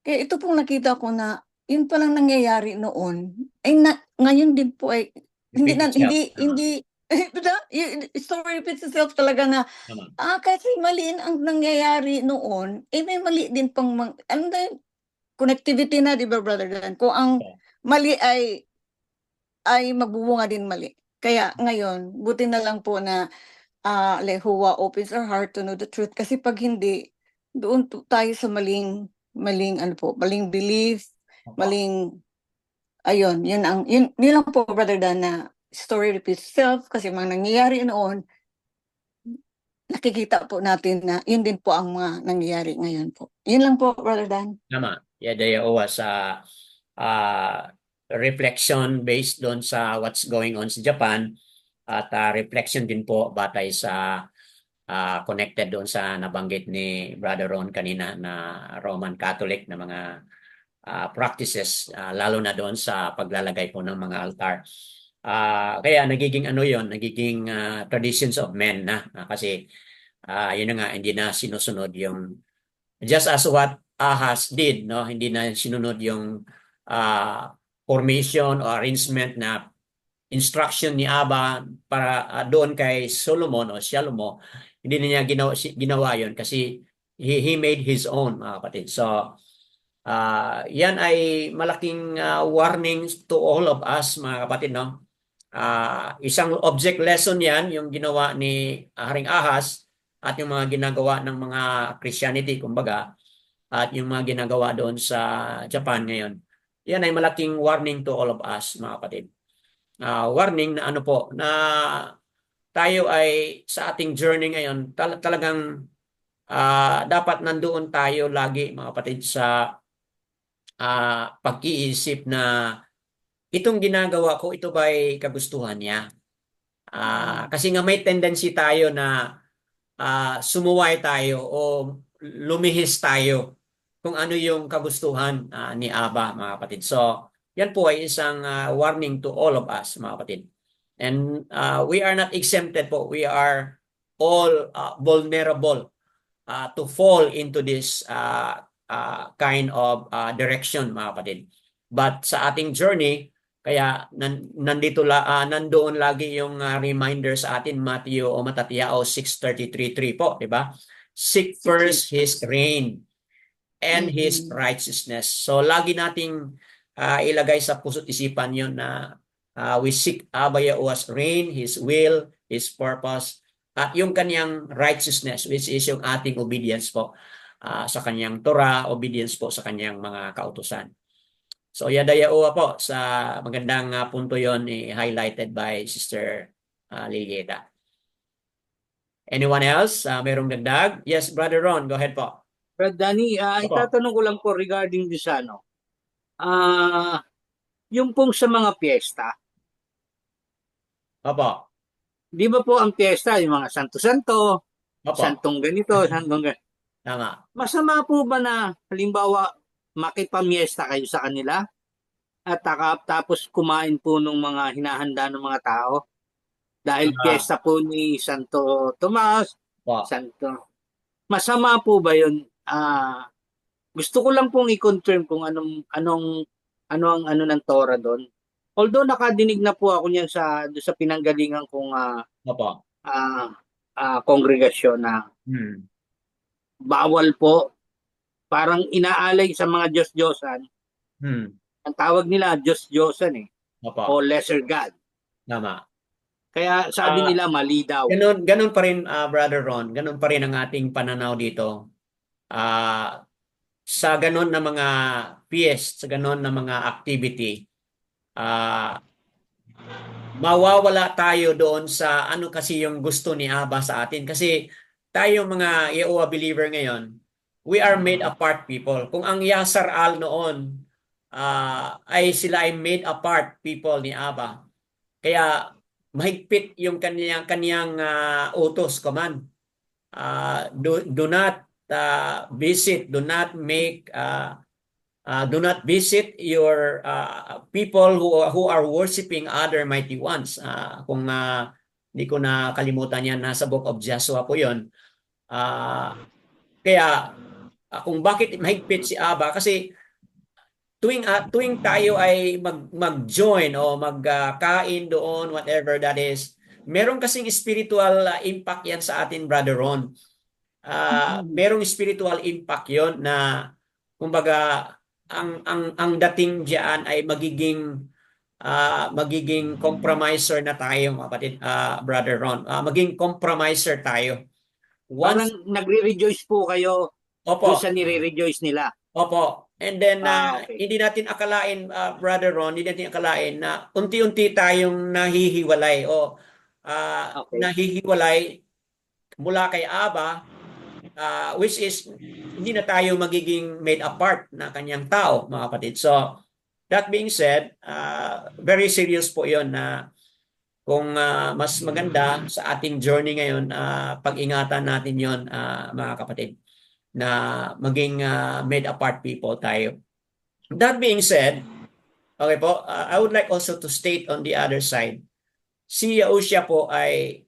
Kaya ito pong nakita ko na yun palang nangyayari noon ay ngayon din po ay Repeat itself. hindi story repeats itself talaga na Tama. kasi mali ang nangyayari noon may mali din pang connectivity na, di ba, Brother Dan? Kung ang mali ay magbubunga din mali. Kaya ngayon buti na lang po na Lehuwa opens our heart to know the truth, kasi pag hindi, doon tayo sa maling belief, maling, ayun, yun lang po, Brother Dan, na story repeats itself, kasi mga nangyayari noon, nakikita po natin na yun din po ang mga nangyayari ngayon po. Yun lang po, Brother Dan. Tama. Yadayaowa sa reflection based doon sa what's going on sa Japan, at reflection din po batay sa connected doon sa nabanggit ni Brother Ron kanina na Roman Catholic na mga practices, lalo na doon sa paglalagay po ng mga altar. Kaya nagiging nagiging traditions of men na kasi yun na nga, hindi na sinusunod yung just as what Ahaz did, no? Hindi na sinunod yung formation o arrangement na instruction ni Abba para doon kay Solomon o Shalomo. Hindi na niya ginawa yun kasi he made his own, mga kapatid. So, yan ay malaking warning to all of us, mga kapatid, no? Isang object lesson yan, yung ginawa ni Haring Ahaz at yung mga ginagawa ng mga Christianity, kumbaga, at yung mga ginagawa doon sa Japan ngayon. Yan ay malaking warning to all of us, mga kapatid. Warning na na tayo ay sa ating journey ngayon, talagang dapat nandoon tayo lagi, mga kapatid, sa pag-iisip na itong ginagawa ko, ito ba'y kagustuhan niya? Kasi nga may tendency tayo na sumuway tayo o lumihis tayo kung ano yung kagustuhan ni Abba, mga kapatid. So, yan po ay isang warning to all of us, mga kapatid. And we are not exempted po. We are all vulnerable to fall into this kind of direction, mga kapatid. But sa ating journey, kaya nandoon lagi yung reminder sa atin, Matthew o Matatiao 6:33 po, di ba? Seek first His reign and His righteousness. So lagi nating ilagay sa puso't isipan yun na we seek Abba Yahuwah's reign, His will, His purpose, at yung kanyang righteousness, which is yung ating obedience po sa kanyang Torah, obedience po sa kanyang mga kautusan. So yadayaowa po sa magandang punto yon highlighted by Sister Lilieta. Anyone else? Merong dagdag? Yes, Brother Ron, go ahead po. Brad Danny, itatanong ko lang po regarding this yung pong sa mga piyesta. Opo. Di ba po ang piyesta, yung mga santo-santo, Opo. santong ganito, santong ganito. Tama. Masama po ba na, halimbawa, makipamiesta kayo sa kanila at tapos kumain po ng mga hinahanda ng mga tao? Dahil piyesta po ni Santo Tomas, Santo. Masama po ba yun? Gusto ko lang pong i-confirm kung ano ang ng Torah doon. Although nakadinig na po ako niyan doon sa pinanggalingan kong Opo. kongregasyon na Hmm. bawal po, parang inaalay sa mga Diyos-Diyosan. Hmm. Ang tawag nila Diyos-Diyosan Opo. o lesser God. Tama. Kaya sabi Ah, nila mali daw. Ganun pa rin, Brother Ron, ganun pa rin ang ating pananaw dito. Sa ganun na mga PS, sa ganun na mga activity, mawawala tayo doon sa ano kasi yung gusto ni Aba sa atin. Kasi tayo mga Yehovah believer ngayon, we are made apart people. Kung ang Yasar Al noon ay sila ay made apart people ni Aba. Kaya mahigpit yung kaniyang utos, command. Do not visit, do not visit your people who are worshiping other mighty ones. Kung hindi ko nakalimutan yan, nasa Book of Joshua po yun. Kaya kung bakit mahigpit si Aba, kasi tuwing tayo ay mag-join o magkain doon, whatever that is, meron kasing spiritual impact yan sa atin, Brother Ron. Merong spiritual impact yon na kumbaga ang dating diyan ay magiging compromiser na tayo, kapatid, Brother Ron. Maging compromiser tayo. Parang Once, nagre-rejoice po kayo doon opo, sa nire-rejoice nila. opo. And then Okay. hindi natin akalain, Brother Ron, hindi natin akalain na unti-unti tayong nahihiwalay o Okay. nahihiwalay mula kay Aba, which is hindi na tayo magiging made apart na kanyang tao, mga kapatid. So, that being said, very serious po yon na kung mas maganda sa ating journey ngayon, pag-ingatan natin yon, mga kapatid, na maging made apart people tayo. That being said, okay po, I would like also to state on the other side, si Yahushua po ay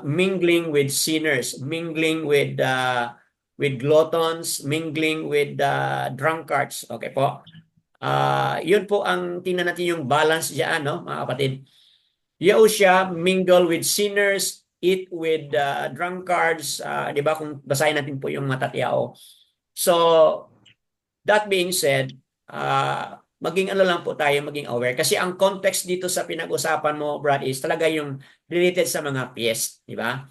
mingling with sinners, mingling with gluttons, mingling with drunkards. Okay po. Yun po ang tingnan natin yung balance diyan, no, mga kapatid. Yahushua mingle with sinners, eat with drunkards, di ba, kung basahin natin po yung Matatiao. So, that being said, maging ano lang po tayo, maging aware. Kasi ang context dito sa pinag-usapan mo, Brad, is talaga yung related sa mga PS, di ba?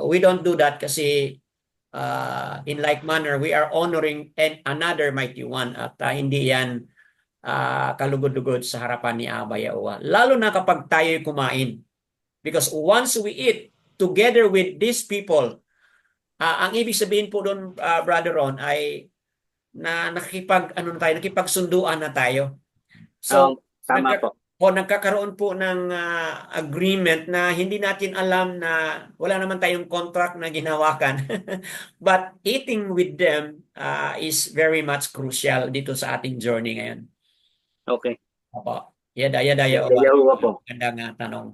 We don't do that kasi in like manner, we are honoring another mighty one at hindi yan kalugod-lugod sa harapan ni Aba Yahuwah. Lalo na kapag tayo kumain. Because once we eat together with these people, ang ibig sabihin po doon, Brother Ron, ay na nakipagsunduan na tayo. So, Tama po. nagkakaroon po ng agreement na hindi natin alam na wala naman tayong contract na ginawakan. But eating with them is very much crucial dito sa ating journey ngayon. Okay. Opo. Yada Yahuwah po. Magandang tanong.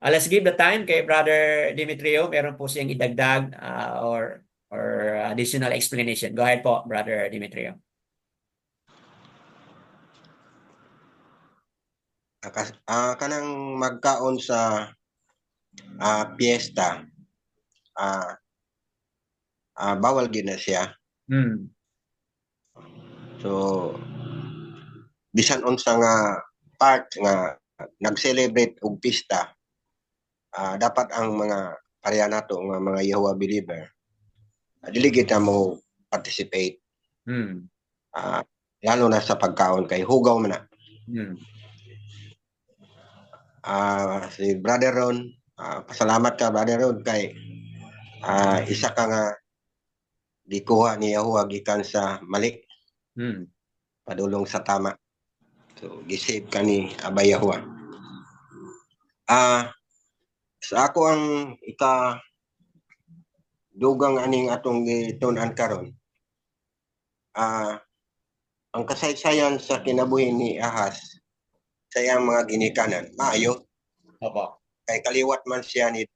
Let's give the time kay Brother Demetrio. Meron po siyang idagdag or additional explanation. Go ahead po, Brother Demetrio. Kanang magkaon sa piyesta, bawal gid na siya. So bisan unsa nga part nga nag-celebrate og pista, dapat ang mga pareha nato nga mga Yehovah believer dili gid na mo participate. Lalo na sa pagkaon kay hugaw man na. Si Brother Ron, pasalamat ka, Brother Ron, kay isa ka nga gikuha ni Yahuwah gikan sa mali, padulong sa tama. So gisave ka ni Abay Yahuwah. Sa ako ang dugang aning atong gitun-an karon, ang kasaysayan sa kinabuhi ni Ahaz sa iyang mga ginikanan, maayo. Opo. Kay kaliwat man siya ni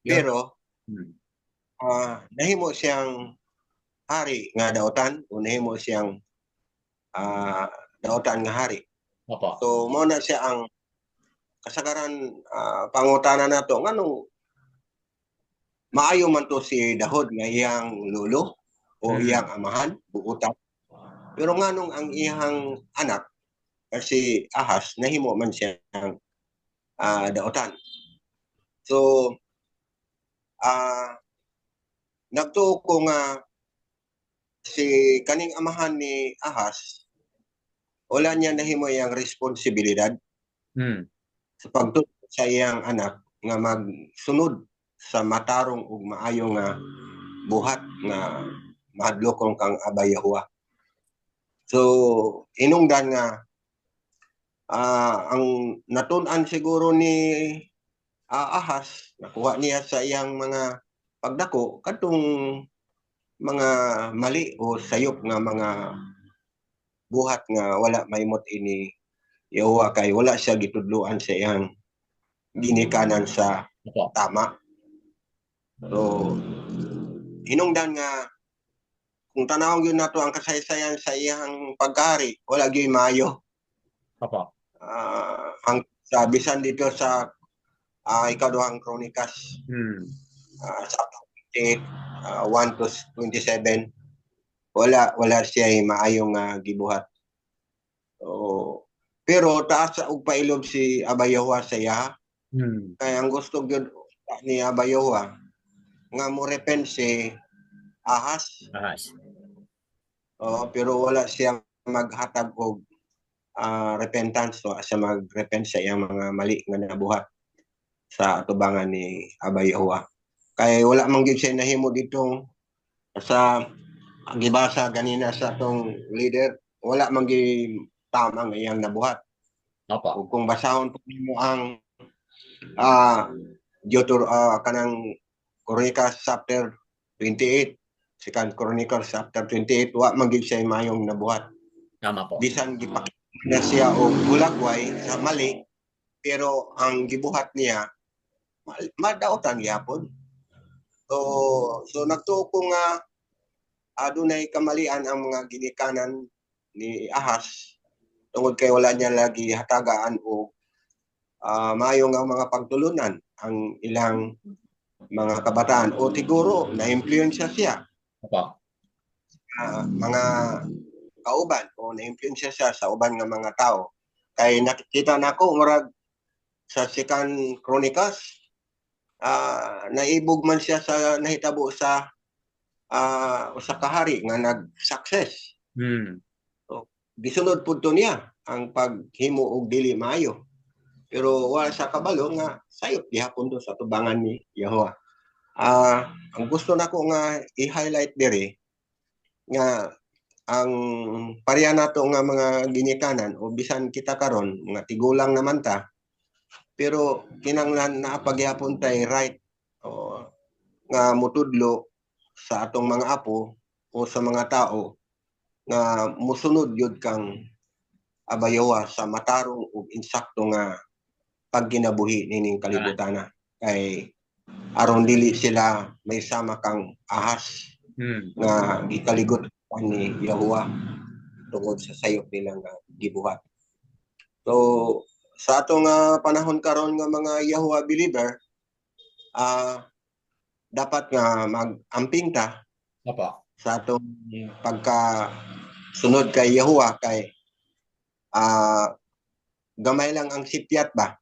pero nahimo siyang hari nga daotan o nahimo siyang daotan nga hari. Opo. So mo na siya ang kasagaran pangutana nato nganong maayo man to si Dahod nga iyang lulo o iyang amahan buutan. Pero nganong ang iyang anak si Ahas nahimo man siya daotan. So nagtuo ko nga si kaning amahan ni Ahas wala niya nahimo iyang responsibilidad sa pagtulong sa iyang anak nga magsunod sa matarong ug maayo nga buhat nga mahadlokon kang Abay Yahuwah. So inungdan nga ang natun-an siguro ni Ahas nakuha niya sa iyang mga pagdako kadtong mga mali o sayop nga mga buhat nga wala mahimot ini Yahuwah kay wala siya gitudloan sa iyang ginikanan sa tama. So hinungdan nga kung tanawon gyud nato ang kasaysayan sa iyang pagkari wala gyud maayo. Opo. Ang bisan dito sa ikaduhang Kronikas sa 1 to 27 wala siya maayong gibuhat. So, pero taas og pailob si Abay Yahuwah sa iya. Kaya ang gusto gyud ni Abay Yahuwah nga mo repent si Ahas. Pero wala siya maghatag og repentance sa mag-repent sa iyang mga mali nga nabuhat sa atubangan ni Abay Yahuwah. Kay wala man gyud siya nahimo ditong sa gibasa ganina sa atong leader, wala man gyud tama nga iyang nabuhat. Opo. Kung basahon po nimo ang kanang Chronicles chapter 28, second Chronicles chapter 28, wa man gyud siya mayong nabuhat. Tama po. Bisan gipakita na siya og bulagway sa mali, pero ang gibuhat niya madaotan gyapon. So nagtuo ko nga adunay kamalian ang mga ginikanan ni Ahas tungod kay wala niya lagi hatagaan o maayo nga mga pagtulunan ang ilang mga kabataan o siguro na-influensya siya. Opo. Mga kauban o na-influensya siya sa uban nga mga tao. Kay nakikita nako murag sa second Chronicles naibog man siya sa nahitabo sa usa ka hari nga nag-success. So, gisunod pud to niya ang paghimo og dili maayo. Pero wala sa kabalo nga sayop gihapon to sa tubangan ni Yahuwah. Ang gusto nako nga i-highlight diri nga ang pareha nato nga mga ginikanan o bisan kita karon nga tigulang naman ta, pero kinanglan na pagyapon tay right nga mutudlo sa atong mga apo o sa mga tao nga musunod yun kang Abay Yahuwah sa matarong ug insakto nga pagkinabuhi nining kalibutana. Kay aron dili sila may sama kang Ahas nga gikaligot ni Yahuwah tungod sa sayop nilang gibuhat. So sa atong panahon karon nga mga Yahuwah believer, dapat nga mag-amping ta sa atong pagka-sunod kay Yahuwah kay gamay lang ang sipyat ba?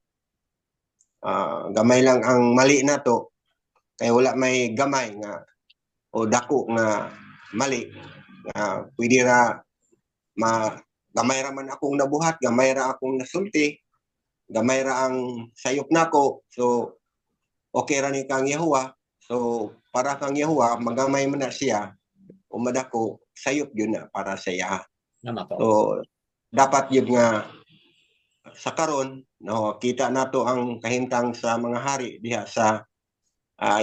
Gamay lang ang mali nato kay wala may gamay nga o dako nga mali. Pwede ra gamay ra man akong nabuhat, gamay ra akong nasulti, gamay ra ang sayop nako. So okay ra ni kang Yahuwah. So para kang Yahuwah magamay man na siya o madako sayop yun na para sa iya. So dapat yun nga sa karon kita nato ang kahimtang sa mga hari diha sa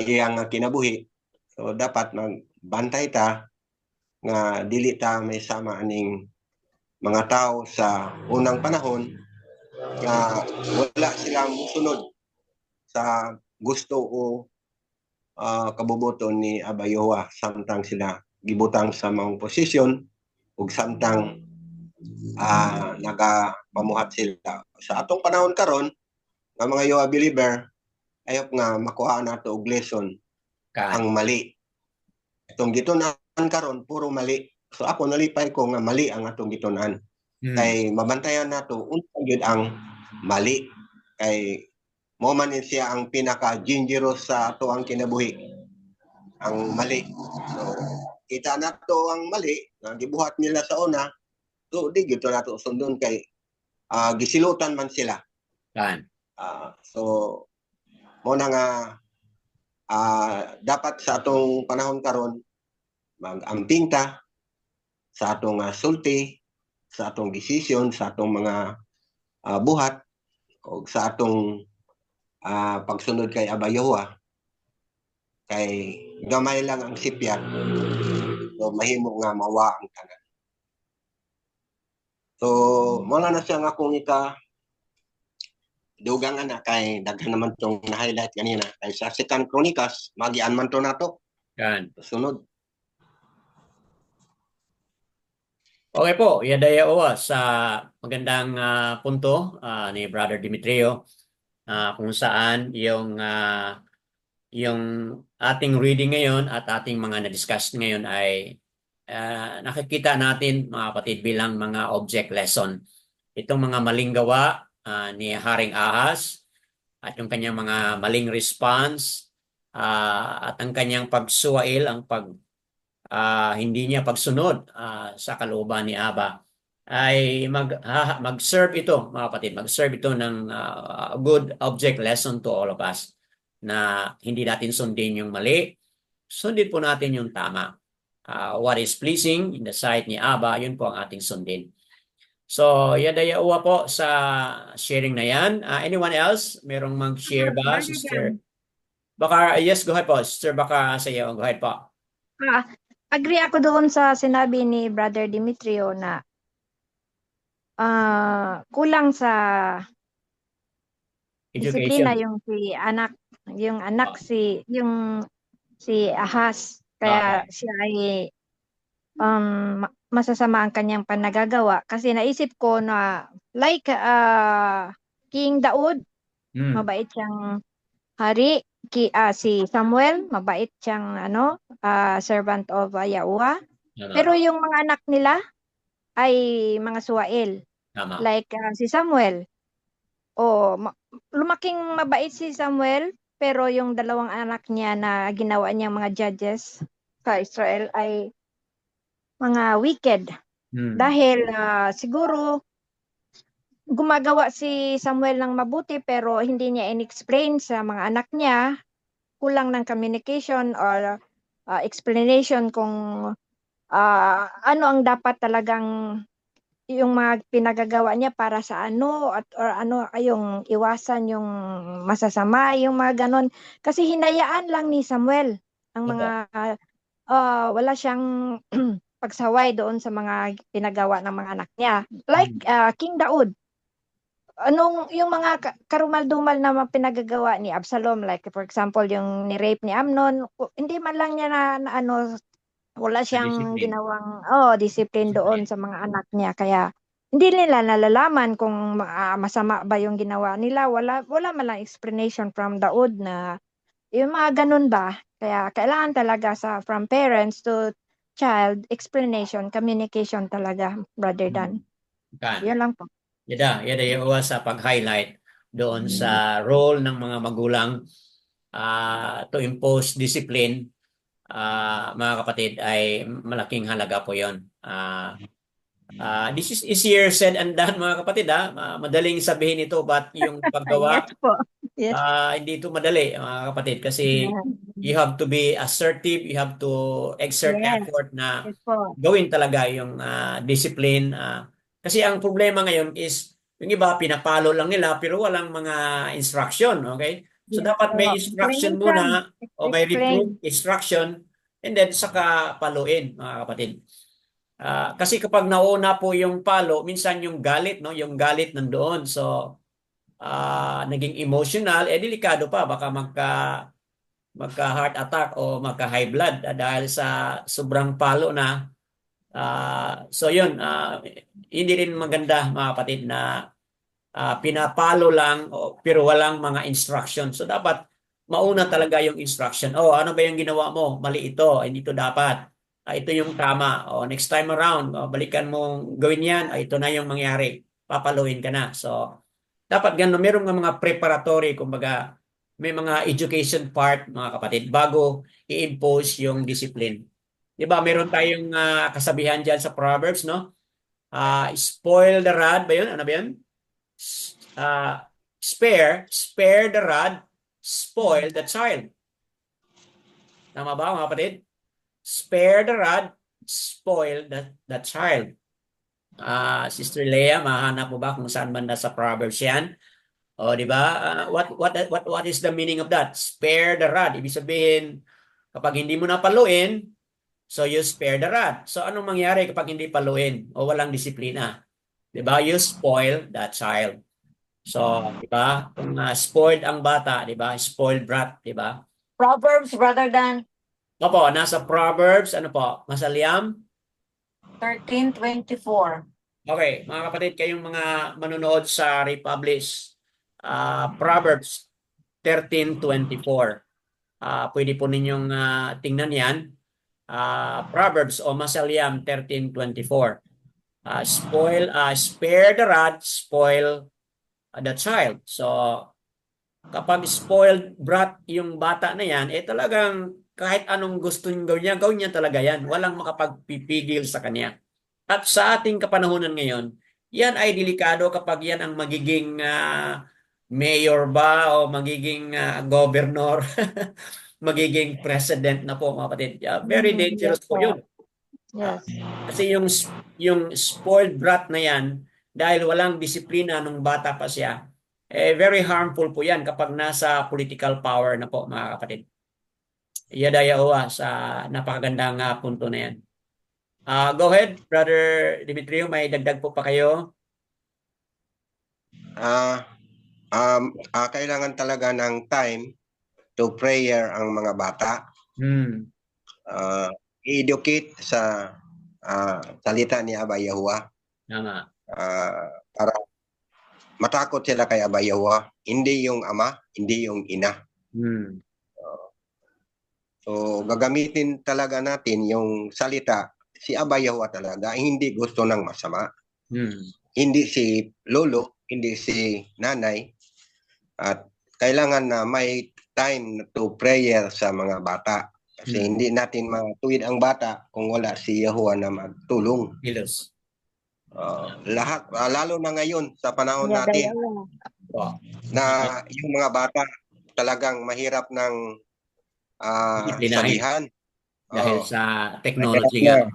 iyang kinabuhi. So dapat magbantay ta nga dili ta may sama aning mga tao sa unang panahon nga wala silang musunod sa gusto o kabubuton ni Abay Yahuwah samtang sila gibutang sa mga posisyon ug samtang nagapamuhat sila. Sa atong panahon karon nga mga yuwa believer, ayok nga makuha nato og lesson Kan. ang mali. Itong gitunan karon puro mali. So ako nalipay ko nga mali ang atong gitunan. Kay mabantayan nato unsa gyud ang mali. Kay mo man siya ang pinaka dangerous sa ato ang kinabuhi. Ang mali. So kita nato ang mali nga gibuhat nila sa una. So di gyud nato sundon kay gisilutan man sila. Kan. So mo na nga dapat sa atong panahon karon mag-amping ta sa atong sulti, sa atong decision, sa atong mga buhat o sa atong pagsunod kay Aba Yahuwah. Kay gamay lang ang sipyat, so mahimo nga mawa ang tanan. So mula na siya nga akong dugang ana kay daghan naman tong na-highlight kanina kay sa Second Chronicles magian man to nato. Kan. Sunod. Okay po, Yadaya Owa sa magandang punto ni Brother Demetrio kung saan yung ating reading ngayon at ating mga na-discuss ngayon ay nakikita natin mga kapatid bilang mga object lesson. Itong mga maling gawa ni Haring Ahas at yung kanyang mga maling response at ang kanyang pagsuwail, ang hindi niya pagsunod sa kalooban ni Aba ay mag-serve ito mga kapatid, mag-serve ito ng good object lesson to all of us na hindi natin sundin yung mali, sundin po natin yung tama. What is pleasing in the sight ni Aba, yun po ang ating sundin. So, Yadaya Uwa po sa sharing na yan. Anyone else? Merong mag-share ba? Sister? Baka, yes, go ahead po. Sister, baka sa iyo. Go ahead po. Agree ako doon sa sinabi ni Brother Demetrio na kulang sa disiplina yung anak si Ahas, kaya siya ay masasama ang kanyang panagagawa kasi naisip ko na like King Daud, mabait siyang hari, si Samuel, mabait siyang servant of Yahuwah. Pero yung mga anak nila ay mga suwail. Like si Samuel. Lumaking mabait si Samuel, pero yung dalawang anak niya na ginawa niyang mga judges sa Israel ay mga wicked. Dahil siguro gumagawa si Samuel ng mabuti pero hindi niya in-explain sa mga anak niya, kulang ng communication or explanation kung ano ang dapat talagang yung mga pinagagawa niya para sa ano or ano yung iwasan yung masasama, yung mga ganon. Kasi hinayaan lang ni Samuel ang mga wala siyang pagsaway doon sa mga pinagawa ng mga anak niya. Like King Daud. Yung mga karumal-dumal na mga pinagagawa ni Absalom, like for example yung ni-rape ni Amnon, hindi man lang niya wala siyang ginawang discipline doon sa mga anak niya, kaya hindi nila nalalaman kung masama ba yung ginawa nila. Wala man lang explanation from Daud na yung mga ganun ba. Kaya kailangan talaga from parents to child, explanation, communication talaga, Brother Dan. Yun lang po. Yada yung sa pag-highlight doon sa role ng mga magulang to impose discipline, mga kapatid, ay malaking halaga po yun. This is easier said and done, mga kapatid. Madaling sabihin ito, but yung paggawa, Yes po. Yes. hindi ito madali, mga kapatid, kasi you have to be assertive, you have to exert effort na gawin talaga yung discipline. Kasi ang problema ngayon is, yung iba, pinapalo lang nila pero walang mga instruction, okay? So dapat may instruction muna o may reproof instruction and then saka paluin, mga kapatid. Kasi kapag nauna po yung palo, minsan yung galit, no? Yung galit nandoon. So, naging emotional, delikado pa. Baka magka heart attack o magka high blood dahil sa sobrang palo na So yun, hindi rin maganda mga kapatid na pinapalo lang pero walang mga instruction. So dapat mauna talaga yung instruction. Oh, ano ba yung ginawa mo? Mali ito, hindi ito dapat. Ito yung tama. Next time around, balikan mo gawin yan. Ito na yung mangyari. Papaluin ka na. So dapat ganun, meron nga mga preparatory, kumbaga may mga education part mga kapatid bago i-impose yung discipline. 'Di ba? Meron tayong kasabihan diyan sa Proverbs, no? Spoil the rod ba 'yun? Ano ba 'yun? Spare the rod, spoil the child. Tama ba mga kapatid? Spare the rod, spoil the child. Sister Leah, mahanap mo ba kung saan banda sa Proverbs 'yan? O, di ba? What is the meaning of that? Spare the rod. Ibig sabihin, kapag hindi mo napaluin, so you spare the rod. So anong mangyari kapag hindi paluin o walang disiplina? Di ba? You spoil that child. So, di ba? Kung spoiled ang bata, di ba? Spoiled brat, di ba? Proverbs, Brother Dan, Opo, nasa Proverbs, ano po? Masaliam? 13:24. Okay, mga kapatid, kayong mga manonood sa Republish, Proverbs 13:24. Pwede po ninyong tingnan yan. Proverbs o Masaliam 13:24. Spare the rod, spoil the child. So, kapag spoiled brat yung bata na yan, talagang kahit anong gusto niya, gawin niya talaga yan. Walang makapagpipigil sa kanya. At sa ating kapanahunan ngayon, yan ay delikado kapag yan ang magiging mayor ba o magiging governor, magiging president na po mga kapatid. Very dangerous Yes, po yun. Yes. Kasi yung spoiled brat na yan, dahil walang disiplina nung bata pa siya, very harmful po yan kapag nasa political power na po mga kapatid. Yada yawa sa napakagandang punto na yan. Go ahead, Brother Demetrio, may dagdag po pa kayo? Kailangan talaga ng time to prayer ang mga bata. I-educate sa salita ni Aba Yahuwah. Tama. Para matakot sila kay Aba Yahuwah. Hindi yung ama, hindi yung ina. So gagamitin talaga natin yung salita si Aba Yahuwah talaga, hindi gusto ng masama. Hindi si lolo, hindi si nanay. At kailangan na may time to prayer sa mga bata. Kasi hindi natin matuwid ang bata kung wala si Yahuwah na magtulong. Hilos. Lahat, lalo na ngayon sa panahon natin na yung mga bata talagang mahirap ng sabihan. Dahil sa technology nga.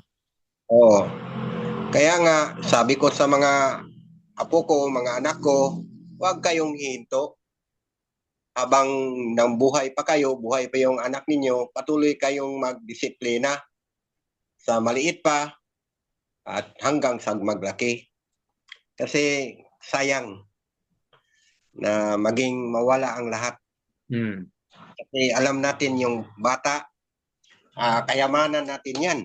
Kaya nga, sabi ko sa mga apo ko, mga anak ko, huwag kayong hihinto. Habang nang buhay pa kayo, buhay pa yung anak ninyo, patuloy kayong magdisiplina sa maliit pa at hanggang sa maglaki. Kasi sayang na maging mawala ang lahat. Kasi alam natin yung bata, kayamanan natin yan.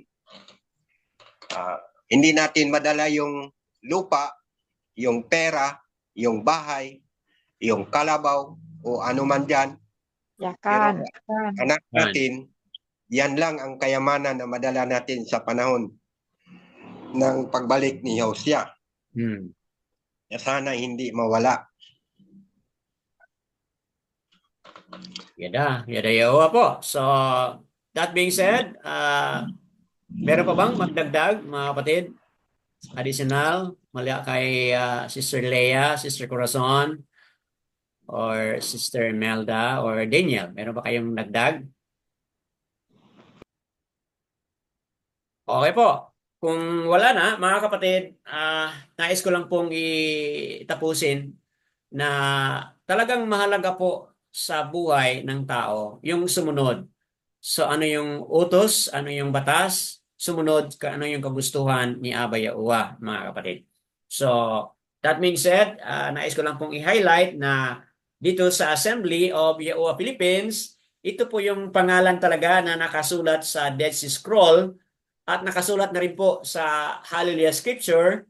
Hindi natin madala yung lupa, yung pera, yung bahay, yung kalabaw, o ano man dyan. Yakan. Anak natin, yan lang ang kayamanan na madala natin sa panahon ng pagbalik ni Hosea. Sana hindi mawala. Yada yawa po. So, that being said, meron pa bang magdagdag mga kapatid? Additional, mali kay Sister Leah, Sister Corazon, or Sister Melda, or Daniel. Meron ba kayong dagdag? Okay po. Kung wala na, mga kapatid, nais ko lang pong itapusin na talagang mahalaga po sa buhay ng tao yung sumunod. So ano yung utos, ano yung batas, sumunod ano yung kagustuhan ni Aba Yahuwah, mga kapatid. So that being said, nais ko lang pong i-highlight na dito sa Assembly of Yahuwah Philippines, ito po yung pangalan talaga na nakasulat sa Dead Sea Scroll at nakasulat na rin po sa Hallelujah Scripture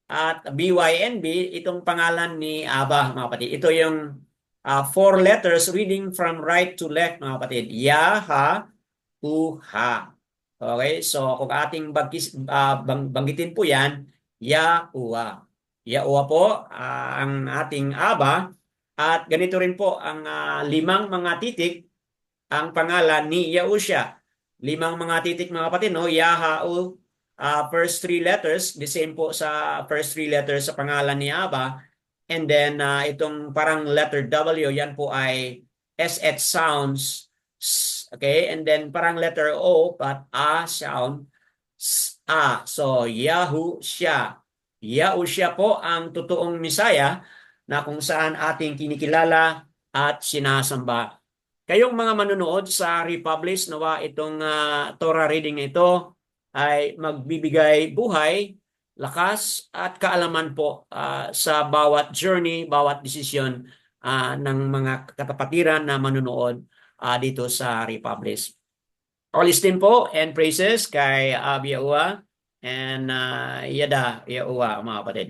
at BYNB itong pangalan ni Aba, mga kapatid. Ito yung 4 letters reading from right to left, mga kapatid. Yaha-uha. Okay, so kung ating banggitin po yan, Yahuwa. Yahuwa po ang ating Aba, at ganito rin po ang 5 mga titik ang pangalan ni Yahusha. 5 mga titik, mga kapatid, no? Yahu, first 3 letters, the same po sa first 3 letters sa pangalan ni Aba. And then itong parang letter W, yan po ay SH sounds. Okay, and then parang letter O, but A sound. A. So, Yahusha. Yahusha po ang totoong Misaya na kung saan ating kinikilala at sinasamba. Kayong mga manonood sa Republish, nawa itong Torah reading na ito ay magbibigay buhay, lakas at kaalaman po sa bawat journey, bawat desisyon ng mga katapatiran na manonood dito sa Republish. All esteem po and praises kay Abi Yahuwah and Yada Yahuwah, mga kapatid.